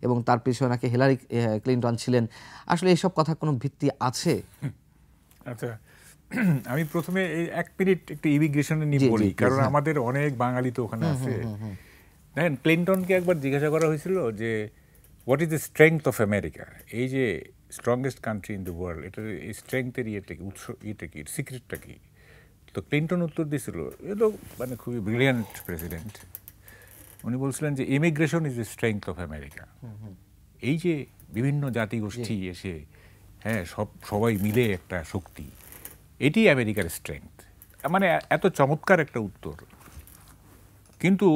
এবং তার পিছনে নাকি হিলারি ক্লিন্টন ছিলেন, আসলে এইসব কথা কোনো ভিত্তি আছে? আচ্ছা, আমি প্রথমে এই 1 মিনিট একটু ইমিগ্রেশনে নিয়ে বলি, কারণ আমাদের অনেক বাঙালি তো ওখানে আছে। দেখেন, ক্লিন্টনকে একবার জিজ্ঞাসা করা হয়েছিল যে what is the strength of America, এই যে strongest country in the world, এটার এই স্ট্রেংথের ইয়েটা কি, ইয়েটা কি, সিক্রেটটা কি? তো ক্লিন্টন উত্তর দিয়েছিল, এ তো মানে খুবই ব্রিলিয়ান্ট প্রেসিডেন্ট, উনি বলছিলেন যে immigration is the strength of America. এই যে বিভিন্ন জাতিগোষ্ঠী এসে, হ্যাঁ, সবাই মিলে একটা শক্তি, এটি আমেরিকার স্ট্রেংথ। মানে এত চমৎকার একটা উত্তর। কিন্তু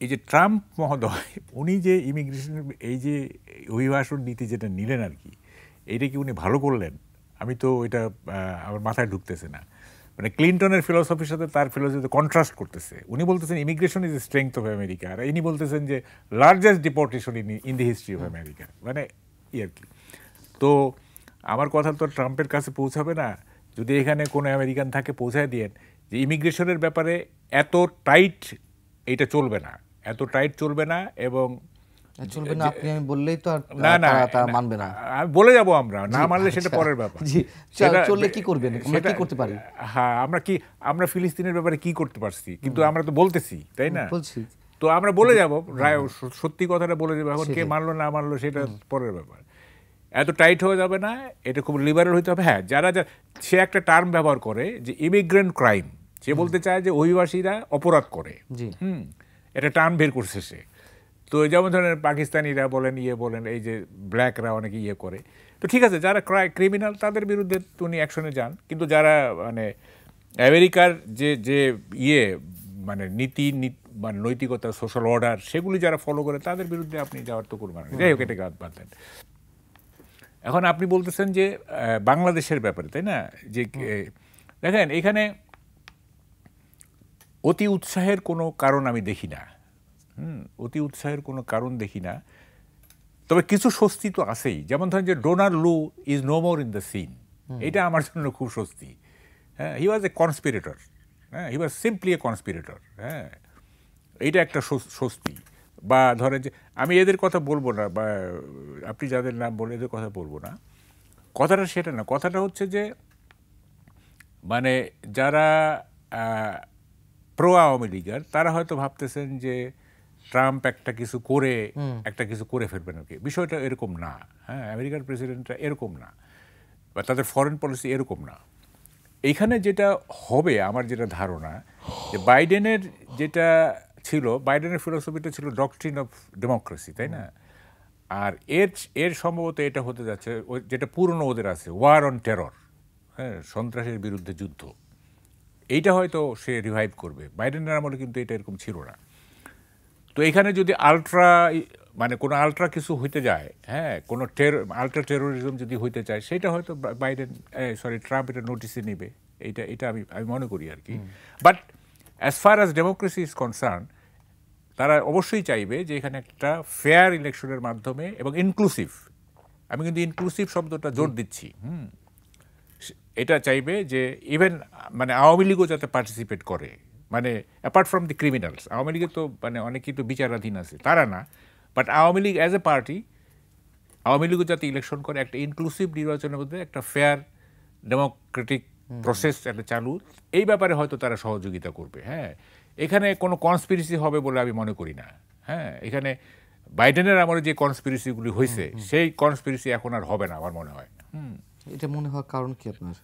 এই যে ট্রাম্প মহোদয়, উনি যে ইমিগ্রেশনের এই যে অভিবাসন নীতি যেটা নিলেন আর কি, এইটা কি উনি ভালো করলেন? আমি তো এটা আমার মাথায় ঢুকতেছে না। মানে ক্লিন্টনের ফিলসফির সাথে তার ফিলসফিতে কন্ট্রাস্ট করতেছে। উনি বলতেছেন immigration is the strength of America, আর ইনি বলতেছেন যে largest deportation in the history of America. মানে আর কি। তো আমার কথা তো ট্রাম্পের কাছে পৌঁছাবে না। যদি এখানে কোনো আমেরিকান থাকে, পৌঁছায় দিয়েন যে ইমিগ্রেশনের ব্যাপারে এত টাইট এইটা চলবে না, এত টাইট চলবে না, এবং চলবে না আপনি আমি বললেই তো আর না না তারা মানবে না। বলে যাব আমরা, না মানলে সেটা পরের ব্যাপার। চললে কি করবেন, আমরা কি করতে পারি? হ্যাঁ, আমরা ফিলিস্তিনের ব্যাপারে কি করতে পারছি, কিন্তু আমরা তো বলতেছি, তাই না? বলছি তো আমরা বলে যাব, সত্যি কথাটা বলে যাবো। এখন কে মানলো না মানলো সেটা পরের ব্যাপার। এত টাইট হয়ে যাবে না, এটা খুব লিবারেল হইতে হবে। হ্যাঁ, যারা সে একটা টার্ম ব্যবহার করে যে ইমিগ্রেন্ট ক্রাইম, সে বলতে চায় যে অভিবাসীরা অপরাধ করে। এটা টার্ম বের করছে সে। তো যেমন ধরেন পাকিস্তানিরা বলেন, বলেন, এই যে ব্ল্যাকরা অনেকে করে। তো ঠিক আছে, যারা ক্রিমিনাল তাদের বিরুদ্ধে উনি অ্যাকশনে যান, কিন্তু যারা মানে আমেরিকার যে মানে নীতি, মানে নৈতিকতা, সোশ্যাল অর্ডার, সেগুলি যারা ফলো করে তাদের বিরুদ্ধে আপনি যাওয়ার তো করবেন। যাই হোক, এটা বাদ দেন। এখন আপনি বলতেছেন যে বাংলাদেশের ব্যাপারে, তাই না? যে দেখেন, এখানে অতি উৎসাহের কোনো কারণ আমি দেখি না। অতি উৎসাহের কোনো কারণ দেখি না। তবে কিছু স্বস্তি তো আছেই। যেমন ধরেন যে Donald Lu is no more in the scene, এটা আমার জন্য খুব স্বস্তি। হ্যাঁ, হি ওয়াজ এ কনস্পিরেটর। হ্যাঁ, হি ওয়াজ সিম্পলি এ কনস্পিরেটর। হ্যাঁ, এইটা একটা স্বস্তি। বা ধরেন যে আমি এদের কথা বলবো না, বা আপনি যাদের নাম বলে এদের কথা বলবো না, কথাটা সেটা না। কথাটা হচ্ছে যে মানে যারা প্রো আওয়ামী লীগের, তারা হয়তো ভাবতেছেন যে ট্রাম্প একটা কিছু করে ফেলবেন আর কি। বিষয়টা এরকম না। হ্যাঁ, আমেরিকার প্রেসিডেন্টরা এরকম না, বা তাদের ফরেন পলিসি এরকম না। এইখানে যেটা হবে, আমার যেটা ধারণা, যে বাইডেনের যেটা ছিল, বাইডেনের ফিলোসফিটা ছিল ডকট্রিন অফ ডেমোক্রেসি, তাই না? আর এর সম্ভবত এটা হতে যাচ্ছে যেটা পুরনো ওদের আছে, ওয়ার অন টেরর। হ্যাঁ, সন্ত্রাসের বিরুদ্ধে যুদ্ধ। এইটা হয়তো সে রিভাইভ করবে। বাইডেনের আমলে কিন্তু এটা এরকম ছিল না। তো এখানে যদি মানে কোনো আলট্রা কিছু হইতে যায়, হ্যাঁ, কোনো আলট্রা টেরোরিজম যদি হইতে চায়, সেটা হয়তো ট্রাম্প এটা নোটিসে নেবে। এটা আমি মনে করি আর কি। But as far as democracy is concern, তারা অবশ্যই চাইবে যে এখানে একটা ফেয়ার ইলেকশনের মাধ্যমে এবং ইনক্লুসিভ, আমি কিন্তু ইনক্লুসিভ শব্দটা জোর দিচ্ছি, এটা চাইবে যে ইভেন মানে আওয়ামী লীগও যাতে পার্টিসিপেট করে, মানে apart from the criminals. Awami লীগের তো মানে অনেকেই তো বিচারাধীন আছে, তারা না, but Awami League as a party, Awami লীগও যাতে ইলেকশন করে, একটা ইনক্লুসিভ নির্বাচনের মধ্যে একটা ফেয়ার ডেমোক্রেটিক প্রসেস একটা চালু, এই ব্যাপারে হয়তো তারা সহযোগিতা করবে। হ্যাঁ, এখানে কোনো কনস্পিরেসি হবে বলে আমি মনে করি না। হ্যাঁ, এখানে বাইডেনের আমলে যে কনস্পিরেসিগুলি হয়েছে, সেই কনস্পিরেসি এখন আর হবে না আমার মনে হয়। এটা মনে হওয়ার কারণ কি আপনার?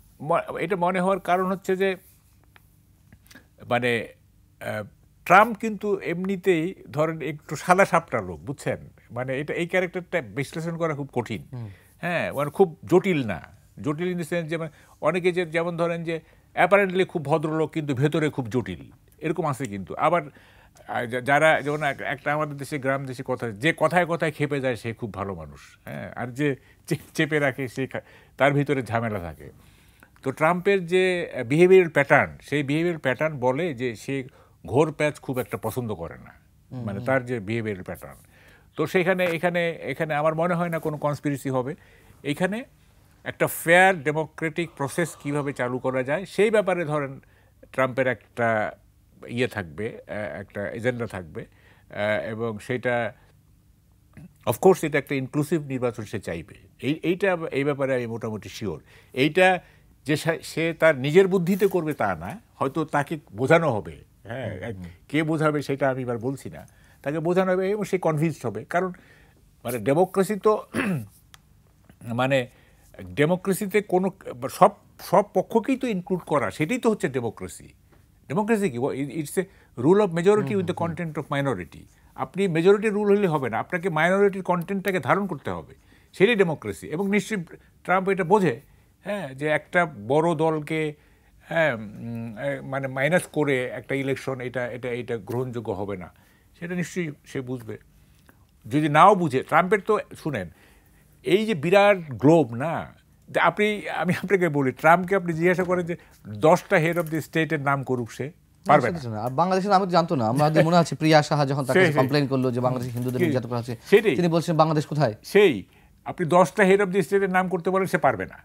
এটা মনে হওয়ার কারণ হচ্ছে যে মানে ট্রাম্প কিন্তু এমনিতেই ধরেন একটু সাদা সাপটা লোক, বুঝছেন? মানে এই ক্যারেক্টারটা বিশ্লেষণ করা খুব কঠিন। হ্যাঁ, মানে খুব জটিল না, জটিল ইন দ্য সেন্স যেমন অনেকে যে যেমন ধরেন যে অ্যাপারেন্টলি খুব ভদ্রলোক কিন্তু ভেতরে খুব জটিল, এরকম আছে কিন্তু। আবার যারা যেমন একটা আমাদের দেশে গ্রাম দেশে কথা, যে কথায় কথায় খেপে যায় সে খুব ভালো মানুষ, হ্যাঁ, আর যে চেপে রাখে সে তার ভিতরে ঝামেলা থাকে। তো ট্রাম্পের যে বিহেভিয়ারাল প্যাটার্ন, সেই বিহেভিয়ারাল প্যাটার্ন বলে যে সে ঘোর প্যাচ খুব একটা পছন্দ করে না, মানে তার যে বিহেভিয়ারাল প্যাটার্ন। তো সেখানে এখানে আমার মনে হয় না কোনো কনস্পিরেসি হবে। এখানে একটা ফেয়ার ডেমোক্রেটিক প্রসেস কিভাবে চালু করা যায় সেই ব্যাপারে ধরেন ট্রাম্পের একটা ইয়ে থাকবে, একটা এজেন্ডা থাকবে, এবং সেটা অফকোর্স এটা একটা ইনক্লুসিভ নির্বাচন সে চাইবে। এই ব্যাপারে আমি মোটামুটি শিওর। এইটা যে সে তার নিজের বুদ্ধিতে করবে তা না, হয়তো তাকে বোঝানো হবে, হ্যাঁ, কে বোঝাবে সেটা আমি এবার বলছি না, তাকে বোঝানো হবে এবং সে কনভিন্সড হবে। কারণ মানে ডেমোক্রেসি তো মানে ডেমোক্রেসিতে কোনো সব সব পক্ষকেই তো ইনক্লুড করা, সেটাই তো হচ্ছে ডেমোক্রেসি। ডেমোক্রেসি কি? It's a rule of majority with the content of minority. আপনি মেজরিটির রুল হলে হবে না, আপনাকে মাইনরিটির কন্টেন্টটাকে ধারণ করতে হবে, সেটাই ডেমোক্রেসি। এবং নিশ্চয়ই ট্রাম্প এটা বোঝে, হ্যাঁ, যে একটা বড় দলকে, হ্যাঁ, মানে মাইনাস করে একটা ইলেকশন এটা এটা এটা গ্রহণযোগ্য হবে না, সেটা নিশ্চয়ই সে বুঝবে। যদি নাও বুঝে, ট্রাম্পের তো শুনেন এই যে বিরাট গ্লোব না, আমি আপনাকে বলি, ট্রাম্পকে আপনি জিজ্ঞাসা করেন যে 10টা হেড অফ দি স্টেটের নাম করুক, সে পারবে না। আর বাংলাদেশের আমি জানতো না, আমাদের মনে আছে প্রিয়া সাহা যখন তাকে কমপ্লেইন করলো যে বাংলাদেশ হিন্দুদের নির্যাতন করা হচ্ছে, তিনি বলছেন বাংলাদেশ কোথায়? সেই আপনি 10টা হেড অফ দি স্টেটের নাম করতে বলেন, সে পারবে না।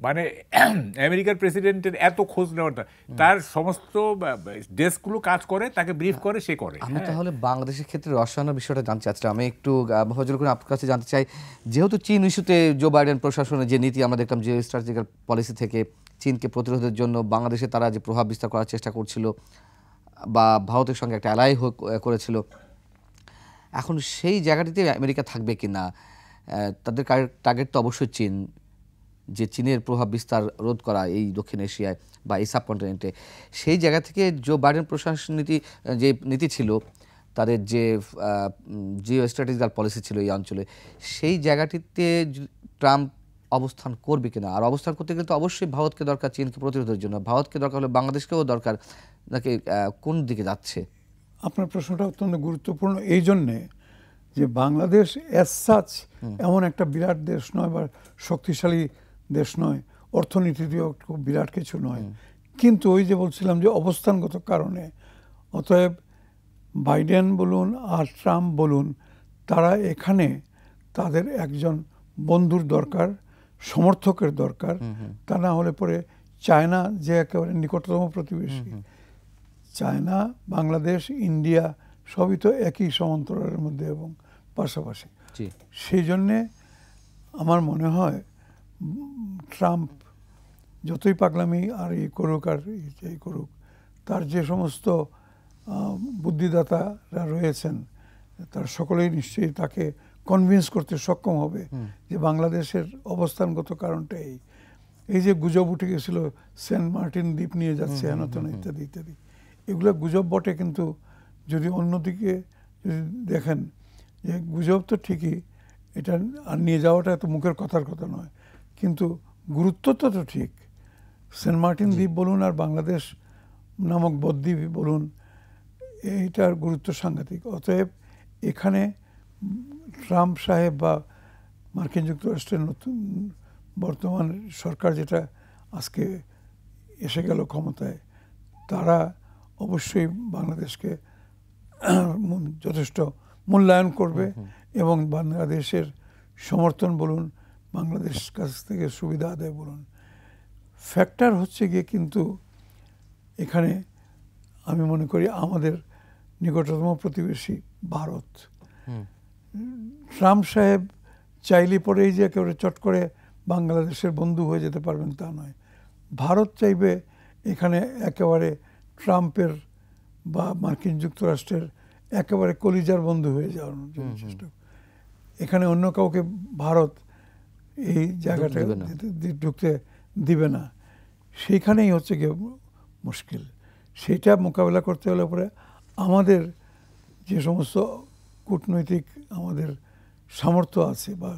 মানে আমেরিকার প্রেসিডেন্টের এত খোঁজ নেওয়ার, তার সমস্ত ডেস্কগুলো কাজ করে, তাকে ব্রিফ করে, সে করে। আমি তাহলে বাংলাদেশের ক্ষেত্রে রসায়নের বিষয়টা জানতে চাচ্ছিলাম। আমি একটু ফজল করে আপনার কাছে জানতে চাই, যেহেতু চীন ইস্যুতে জো বাইডেন প্রশাসনের যে নীতি আমরা দেখলাম, যে স্ট্র্যাটেজিক্যাল পলিসি থেকে চীনকে প্রতিরোধের জন্য বাংলাদেশে তারা যে প্রভাব বিস্তার করার চেষ্টা করছিল বা ভারতের সঙ্গে একটা অ্যালাই করেছিল, এখন সেই জায়গাটিতে আমেরিকা থাকবে কি না? তাদের টার্গেট তো অবশ্যই চীন, যে চীনের প্রভাব বিস্তার রোধ করা এই দক্ষিণ এশিয়ায় বা এই সাবকন্টিনেন্টে। সেই জায়গা থেকে জো বাইডেন প্রশাসন যে নীতি ছিল, তাদের যে জিও স্ট্র্যাটেজিক্যাল পলিসি ছিল এই অঞ্চলে, সেই জায়গাটিতে ট্রাম্প অবস্থান করবে কিনা? আর অবস্থান করতে গেলে তো অবশ্যই ভারতকে দরকার চীনকে প্রতিরোধের জন্য, ভারতকে দরকার হলে বাংলাদেশকেও দরকার, নাকি কোন দিকে যাচ্ছে? আপনার প্রশ্নটা অত্যন্ত গুরুত্বপূর্ণ এই জন্যে যে বাংলাদেশ অ্যাজ সাচ এমন একটা বিরাট দেশ নয় বা শক্তিশালী দেশ নয়, অর্থনীতিতেও খুব বিরাট কিছু নয়, কিন্তু ওই যে বলছিলাম যে অবস্থানগত কারণে, অতএব বাইডেন বলুন আর ট্রাম্প বলুন, তারা এখানে তাদের একজন বন্ধুর দরকার, সমর্থকের দরকার। তা না হলে পরে চায়না যে একেবারে নিকটতম প্রতিবেশী, চায়না, বাংলাদেশ, ইন্ডিয়া সবই তো একই সমান্তরালের মধ্যে এবং পাশাপাশি। সেই জন্যে আমার মনে হয় ট্রাম্প যতই পাগলামি আর এই করুক আর এই করুক, তার যে সমস্ত বুদ্ধিদাতারা রয়েছেন তার সকলেই নিশ্চয়ই তাকে কনভিন্স করতে সক্ষম হবে যে বাংলাদেশের অবস্থানগত কারণটা এই যে গুজব উঠে গেছিল সেন্ট মার্টিন দ্বীপ নিয়ে যাচ্ছে হেনতেন ইত্যাদি ইত্যাদি, এগুলো গুজব বটে, কিন্তু যদি অন্যদিকে যদি দেখেন যে গুজব তো ঠিকই, এটা আর নিয়ে যাওয়াটা এত মুখের কথার কথা নয়, কিন্তু গুরুত্বটা তো ঠিক। সেন্ট মার্টিন দ্বীপ বলুন আর বাংলাদেশ নামক বদ্বীপ বলুন, এইটার গুরুত্ব সাংঘাতিক। অতএব এখানে ট্রাম্প সাহেব বা মার্কিন যুক্তরাষ্ট্রের নতুন বর্তমান সরকার যেটা আজকে এসে গেল ক্ষমতায়, তারা অবশ্যই বাংলাদেশকে যথেষ্ট মূল্যায়ন করবে এবং বাংলাদেশের সমর্থন বলুন, বাংলাদেশ কাছ থেকে সুবিধা আদায় বলুন। ফ্যাক্টর হচ্ছে গিয়ে কিন্তু এখানে আমি মনে করি আমাদের নিকটতম প্রতিবেশী ভারত। ট্রাম্প সাহেব চাইলে পরেই যে একেবারে চট করে বাংলাদেশের বন্ধু হয়ে যেতে পারবেন তা নয়। ভারত চাইবে এখানে একেবারে ট্রাম্পের বা মার্কিন যুক্তরাষ্ট্রের একেবারে কলিজার বন্ধু হয়ে যাওয়ার জন্য চেষ্টা। এখানে অন্য কাউকে ভারত এই জায়গাটা ঢুকতে দিবে না, সেইখানেই হচ্ছে গিয়ে মুশকিল। সেইটা মোকাবেলা করতে হলে পরে আমাদের যে সমস্ত কূটনৈতিক আমাদের সামর্থ্য আছে বা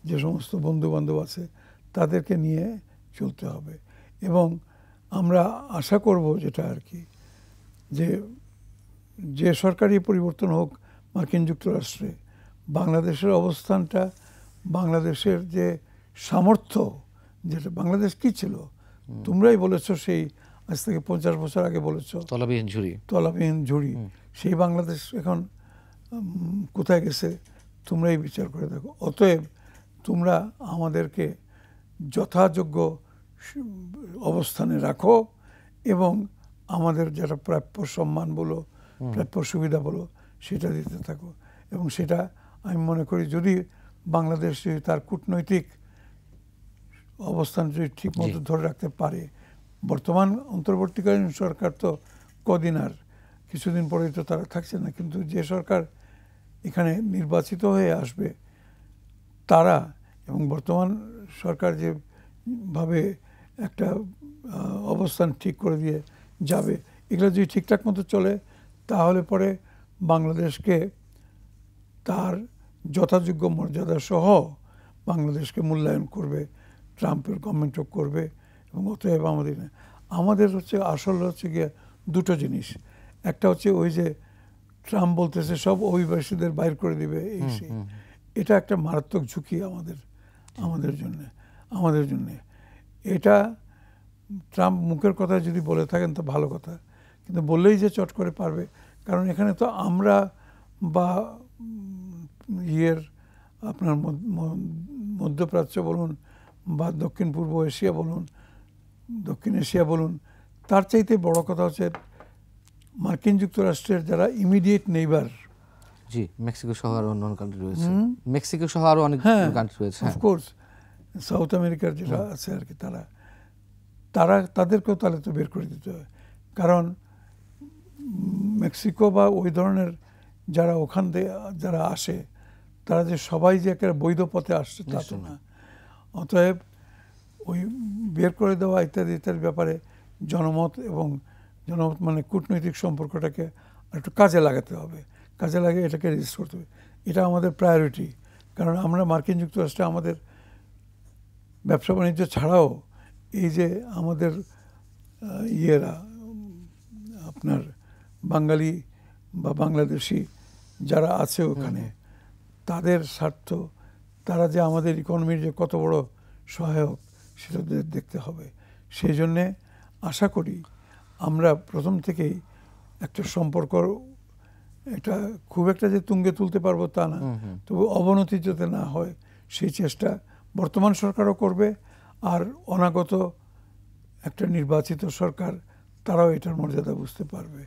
যে সমস্ত বন্ধু বান্ধব আছে তাদেরকে নিয়ে চলতে হবে। এবং আমরা আশা করব যেটা আর কি, যে সরকারি পরিবর্তন হোক মার্কিন যুক্তরাষ্ট্রে, বাংলাদেশের অবস্থানটা, বাংলাদেশের যে সামর্থ্য, যেটা বাংলাদেশ কি ছিল তোমরাই বলেছো, সেই আজ থেকে 50 বছর আগে বলেছো তলাবিহীন ঝুড়ি, সেই বাংলাদেশ এখন কোথায় গেছে তোমরাই বিচার করে দেখো। অতএব তোমরা আমাদেরকে যথাযোগ্য অবস্থানে রাখো এবং আমাদের যেটা প্রাপ্য সম্মান বলো, প্রাপ্য সুবিধা বলো, সেটা দিতে থাকো। এবং সেটা আমি মনে করি যদি বাংলাদেশ যদি তার কূটনৈতিক অবস্থান যদি ঠিক মতো ধরে রাখতে পারে, বর্তমান অন্তর্বর্তীকালীন সরকার তো কদিন আর কিছুদিন পরেই তো তারা থাকছে না, কিন্তু যে সরকার এখানে নির্বাচিত হয়ে আসবে তারা, এবং বর্তমান সরকার যেভাবে একটা অবস্থান ঠিক করে দিয়ে যাবে, এগুলো যদি ঠিকঠাক মতো চলে তাহলে পরে বাংলাদেশকে তার যথাযোগ্য মর্যাদা সহ বাংলাদেশকে মূল্যায়ন করবে, ট্রাম্পের গভর্নমেন্টও করবে। এবং অতএব আমাদের হচ্ছে আসল হচ্ছে গিয়ে দুটো জিনিস। একটা হচ্ছে ওই যে ট্রাম্প বলতেছে সব অভিবাসীদের বাইর করে দিবে, এই সেই, এটা একটা মারাত্মক ঝুঁকি আমাদের জন্য। এটা ট্রাম্প মুখের কথা যদি বলে থাকেন তো ভালো কথা, কিন্তু বললেই যে চট করে পারবে, কারণ এখানে তো আমরা বা আপনার মধ্যপ্রাচ্য বলুন বা দক্ষিণ পূর্ব এশিয়া বলুন, দক্ষিণ এশিয়া বলুন, তার চাইতে বড় কথা হচ্ছে মার্কিন যুক্তরাষ্ট্রের যারা ইমিডিয়েট নেইবার, মেক্সিকো সহ আরো অন্য কান্ট্রি রয়েছে, মেক্সিকো সহ আরো অনেক কান্ট্রি রয়েছে, অফকোর্স সাউথ আমেরিকার যেটা আছে আর কি, তাদেরকেও তাহলে তো বের করে দিতে হয়। কারণ মেক্সিকো বা ওই ধরনের যারা ওখান থেকে যারা আসে, তারা যে সবাই যে একটা বৈধ পথে আসছে তা তো না। অতএব ওই বের করে দেওয়া ইত্যাদি ইত্যাদি ব্যাপারে জনমত মানে কূটনৈতিক সম্পর্কটাকে একটু কাজে লাগাতে হবে, কাজে লাগিয়ে এটাকে রেজিস্ট করতে হবে। এটা আমাদের প্রায়োরিটি। কারণ আমরা মার্কিন যুক্তরাষ্ট্রে আমাদের ব্যবসা বাণিজ্য ছাড়াও এই যে আমাদের আপনার বাঙালি বা বাংলাদেশি যারা আছে ওখানে, তাদের স্বার্থ, তারা যে আমাদের ইকোনমির যে কত বড় সহায়ক সেটা দেখতে হবে। সেই জন্যে আশা করি আমরা প্রথম থেকেই একটা সম্পর্ক, এটা খুব একটা যে তুঙ্গে তুলতে পারবো তা না, তবু অবনতি যাতে না হয় সেই চেষ্টা বর্তমান সরকারও করবে, আর অনাগত একটা নির্বাচিত সরকার তারাও এটার মর্যাদা বুঝতে পারবে।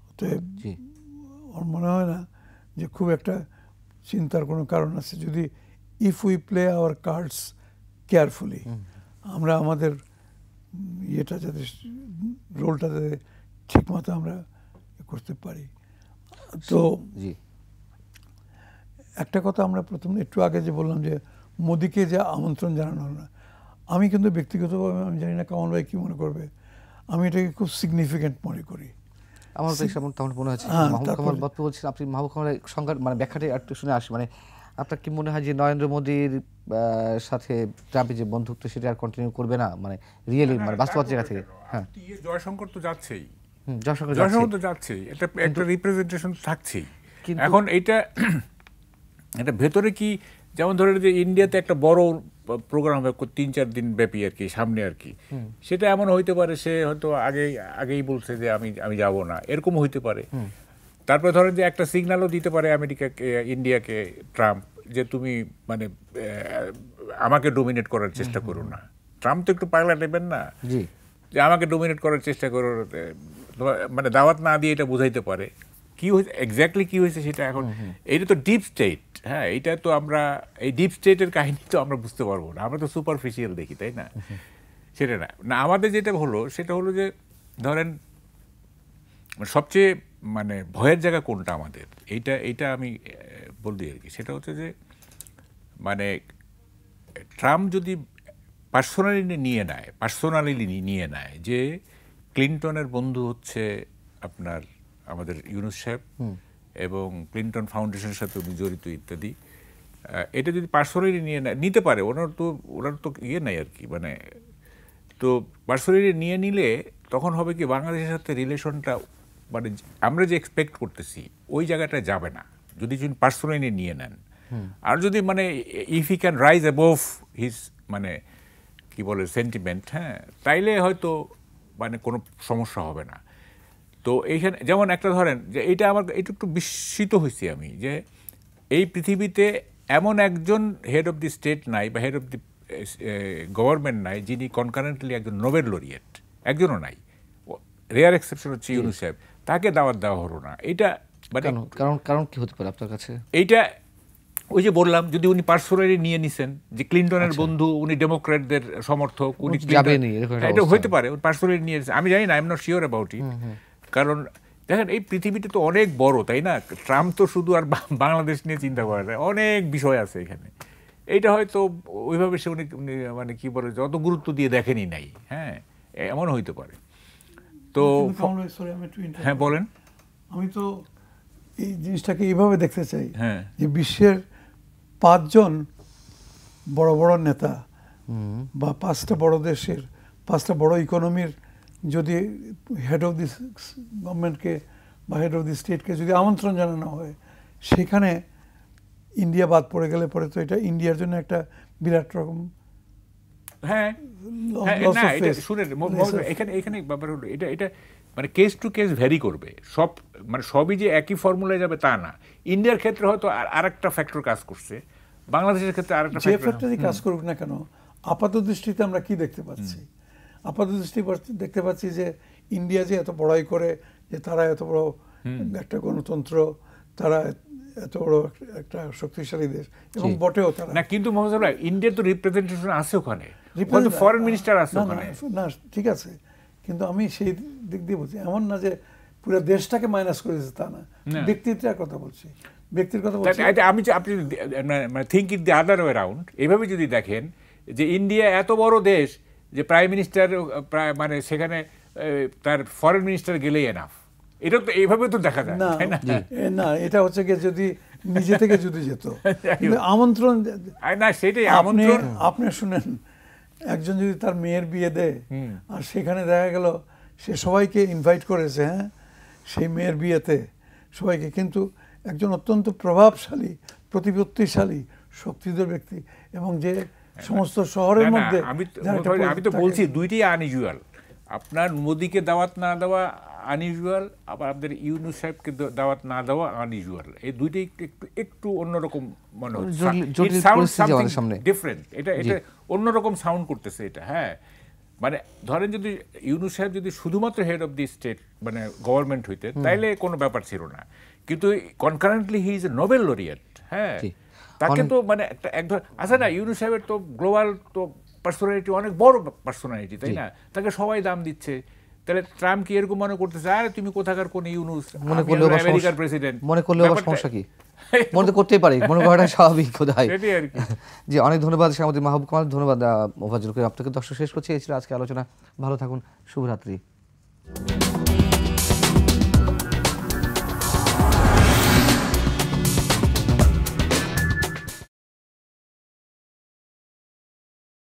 অতএব আমার মনে হয় না যে খুব একটা চিন্তার কোনো কারণ আছে, যদি if we play our cards carefully, আমরা আমাদের যাতে রোলটা যাতে ঠিক মতো আমরা করতে পারি। তো একটা কথা আমরা প্রথমে একটু আগে যে বললাম যে মোদিকে যে আমন্ত্রণ জানানো হলো না, আমি কিন্তু ব্যক্তিগতভাবে আমি জানি না কামাল ভাই কি মনে করবে, আমি এটাকে খুব সিগনিফিকেন্ট মনে করি। আমার তেমন মনে হচ্ছে মাহবুব কামাল বক্তব্য বলছেন, আপনি মাহবুব কামালের সংজ্ঞা মানে ব্যাখ্যাটা একটু শুনে আসি। মানে আপনার কি মনে হয় যে নরেন্দ্র মোদীর সাথে ট্রাম্পের যে বন্ধুত্ব সেটা আর কন্টিনিউ করবে না, মানে রিয়েলি মানে বাস্তবতার জায়গা থেকে? হ্যাঁ, জয়শঙ্কর তো যাচ্ছেই, জয়শঙ্কর তো যাচ্ছেই, এটা একটা রিপ্রেজেন্টেশন থাকছেই। এখন এটা ভেতরে কি, যেমন ধরে যে ইন্ডিয়াতে একটা বড় প্রোগ্রাম হবে 3-4 দিন ব্যাপী আর কি, সামনে আর কি, সেটা এমন হইতে পারে সে হয়তো আগেই বলছে যে আমি যাব না, এরকম হইতে পারে। তারপরে ধরেন যে একটা সিগন্যালও দিতে পারে আমেরিকাকে, ইন্ডিয়াকে ট্রাম্প, যে তুমি মানে আমাকে ডোমিনেট করার চেষ্টা করো না। ট্রাম্প তো একটু পাগলা নেবেন না, যে আমাকে ডোমিনেট করার চেষ্টা করো, মানে দাওয়াত না দিয়ে এটা বোঝাইতে পারে। কি হয়েছে এক্স্যাক্টলি কি হয়েছে সেটা এখন, এইটা তো ডিপ স্টেট। হ্যাঁ, এইটা তো আমরা এই ডিপ স্টেটের কাহিনী তো আমরা বুঝতে পারবো না, আমরা তো সুপারফিশিয়াল দেখি, তাই না? সেটা না আমাদের যেটা হলো সেটা হলো যে ধরেন সবচেয়ে মানে ভয়ের জায়গা কোনটা আমাদের, এইটা আমি বলতে আর কি, সেটা হচ্ছে যে মানে ট্রাম্প যদি পার্সোনালি নিয়ে নেয় যে ক্লিনটনের বন্ধু হচ্ছে আপনার আমাদের ইউনূস সাহেব এবং ক্লিনটন ফাউন্ডেশনের সাথে উনি জড়িত ইত্যাদি, এটা যদি পার্সোনালি নিতে পারে, ওনার তো ইয়ে নাই আর কি, মানে তো পার্সোনালি নিলে তখন হবে কি বাংলাদেশের সাথে রিলেশনটা মানে আমরা যে এক্সপেক্ট করতেছি ওই জায়গাটা যাবে না যদি পার্সোনালি নিয়ে নেন। আর যদি মানে if he can rise above his মানে কি বলে সেন্টিমেন্ট, হ্যাঁ, তাইলে হয়তো মানে কোনো সমস্যা হবে না। তো এইখানে যেমন একটা ধরেন যে এটা একটু বিস্মিত হয়েছি আমি যে এই পৃথিবীতে এমন একজন হেড অফ দি স্টেট নাই বা হেড অফ দি গভর্নমেন্ট নাই যিনি কনকারেন্টলি একজন নোবেল লরিয়েট, একজনও নাই। রেয়ার এক্সেপশন হচ্ছে ইউনূস সাহেব, তাকে দাওয়াত দেওয়া হলো না। এটা মানে কারণ কি হতে পারে আপনার কাছে? এইটা ওই যে বললাম, যদি উনি পার্সোনালি নিয়ে নিছেন যে ক্লিনটনের বন্ধু, উনি ডেমোক্র্যাটদের সমর্থক, উনি এটা হইতে পারে পার্সোনালি নিয়ে, আমি জানি না, I am not sure about it. কারণ দেখেন এই পৃথিবীটা তো অনেক বড়, তাই না? ট্রাম্প তো শুধু আর বাংলাদেশ নিয়ে চিন্তা করে না, অনেক বিষয় আছে এখানে। এইটা হয়তো ওইভাবে সে উনি মানে কি বলে যত গুরুত্ব দিয়ে দেখেনি নাই, হ্যাঁ, এমন হইতে পারে। তো হ্যাঁ বলেন। আমি তো এই জিনিসটাকে এইভাবে দেখতে চাই, হ্যাঁ, যে বিশ্বের 5 জন বড় বড় নেতা বা 5টা বড় দেশের 5টা বড় ইকোনমির যদি হেড অফ দি গভর্নমেন্টকে বা হেড অফ দি স্টেটকে যদি আমন্ত্রণ জানানো হয়, সেখানে ইন্ডিয়া বাদ পড়ে গেলে পরে তো এটা ইন্ডিয়ার জন্য একটা বিরাট রকম হ্যাঁ না এটা শুনেন এখানে ব্যাপার হলো এটা মানে কেস টু কেস ভ্যারি করবে। মানে সবই যে একই ফর্মুলায় যাবে তা না। ইন্ডিয়ার ক্ষেত্রে হয়তো আরেকটা ফ্যাক্টর কাজ করছে, বাংলাদেশের ক্ষেত্রে আরেকটা ফ্যাক্টরই কাজ করুক না কেন, আপাত দৃষ্টিতে আমরা কি দেখতে পাচ্ছি? আপাত দৃষ্টি দেখতে পাচ্ছি যে ইন্ডিয়া যে এত বড়াই করে যে তারা এত বড় একটা গণতন্ত্র, তারা এত বড় একটা শক্তিশালী দেশ, এবং বটেও তারা না। কিন্তু মোহাম্মদ ভাই, ইন্ডিয়ার তো রিপ্রেজেন্টেশন আছে ওখানে, ফরেন মিনিস্টার আছে ওখানে। না ঠিক আছে, কিন্তু আমি সেই দিক দিয়ে বলছি, এমন না যে পুরো দেশটাকে মাইনাস করেছে তা না, ব্যক্তিটার কথা বলছি, ব্যক্তির কথা বলছি। আপনি মানে think it the other way round, এইভাবে যদি দেখেন যে ইন্ডিয়া এত বড় দেশ যে প্রাইম মিনিস্টার মানে সেখানে তার ফরেন মিনিস্টার গেলেই এনাফ, এটা তো এইভাবে তো দেখা যায় না। এটা হচ্ছে গিয়ে যদি নিজে থেকে যদি যেত, আমন্ত্রণ না, সেটাই আমন্ত্রণ। আপনি শুনেন, একজন যদি তার মেয়ের বিয়ে দেয় আর সেখানে দেখা গেল সে সবাইকে ইনভাইট করেছে, হ্যাঁ, সেই মেয়ের বিয়েতে সবাইকে, কিন্তু একজন অত্যন্ত প্রভাবশালী, প্রতিপত্তিশালী, শক্তিধর ব্যক্তি, এবং যে সমস্ত শহরের মধ্যে আমি তো বলছি দুইটাই আনইউজুয়াল। আপনার মোদিকে দাওয়াত না দেওয়া আনইউজুয়াল, আবার আপনাদের ইউনূস সাহেবকে দাওয়াত না দেওয়া আনইউজুয়াল। এই দুইটাই একটু অন্যরকম মনে হচ্ছে, ডিফারেন্ট। এটা অন্যরকম সাউন্ড করতেছে এটা। হ্যাঁ, মানে ধরেন যদি ইউনূস সাহেব যদি শুধুমাত্র হেড অফ দি স্টেট মানে গভর্নমেন্ট হইতেন তাইলে কোনো ব্যাপার ছিল না, কিন্তু concurrently he is a Nobel laureate. হ্যাঁ, তাকে তো মানে একটা আছে না, ইউনূস সাহেবের তো গ্লোবাল তো পার্সোনালিটি, অনেক বড় পার্সোনালিটি, তাই না? তাকে সবাই দাম দিচ্ছে। তাহলে ট্রাম্প কি এরকম মনে করতেছে, আরে তুমি কোথাকার কোন ইউনূস, আমেরিকার প্রেসিডেন্ট, মনে করলে সমস্যা কি? মনে তো করতেই পারি, মনে করাটা স্বাভাবিক বোধহয়। জি, অনেক ধন্যবাদ আমাদের মাহবুব কামাল, ধন্যবাদ মোফাজ্জল করিম আপনাকে। দর্শক শেষ করছি, এই ছিল আজকে আলোচনা। ভালো থাকুন, শুভরাত্রি।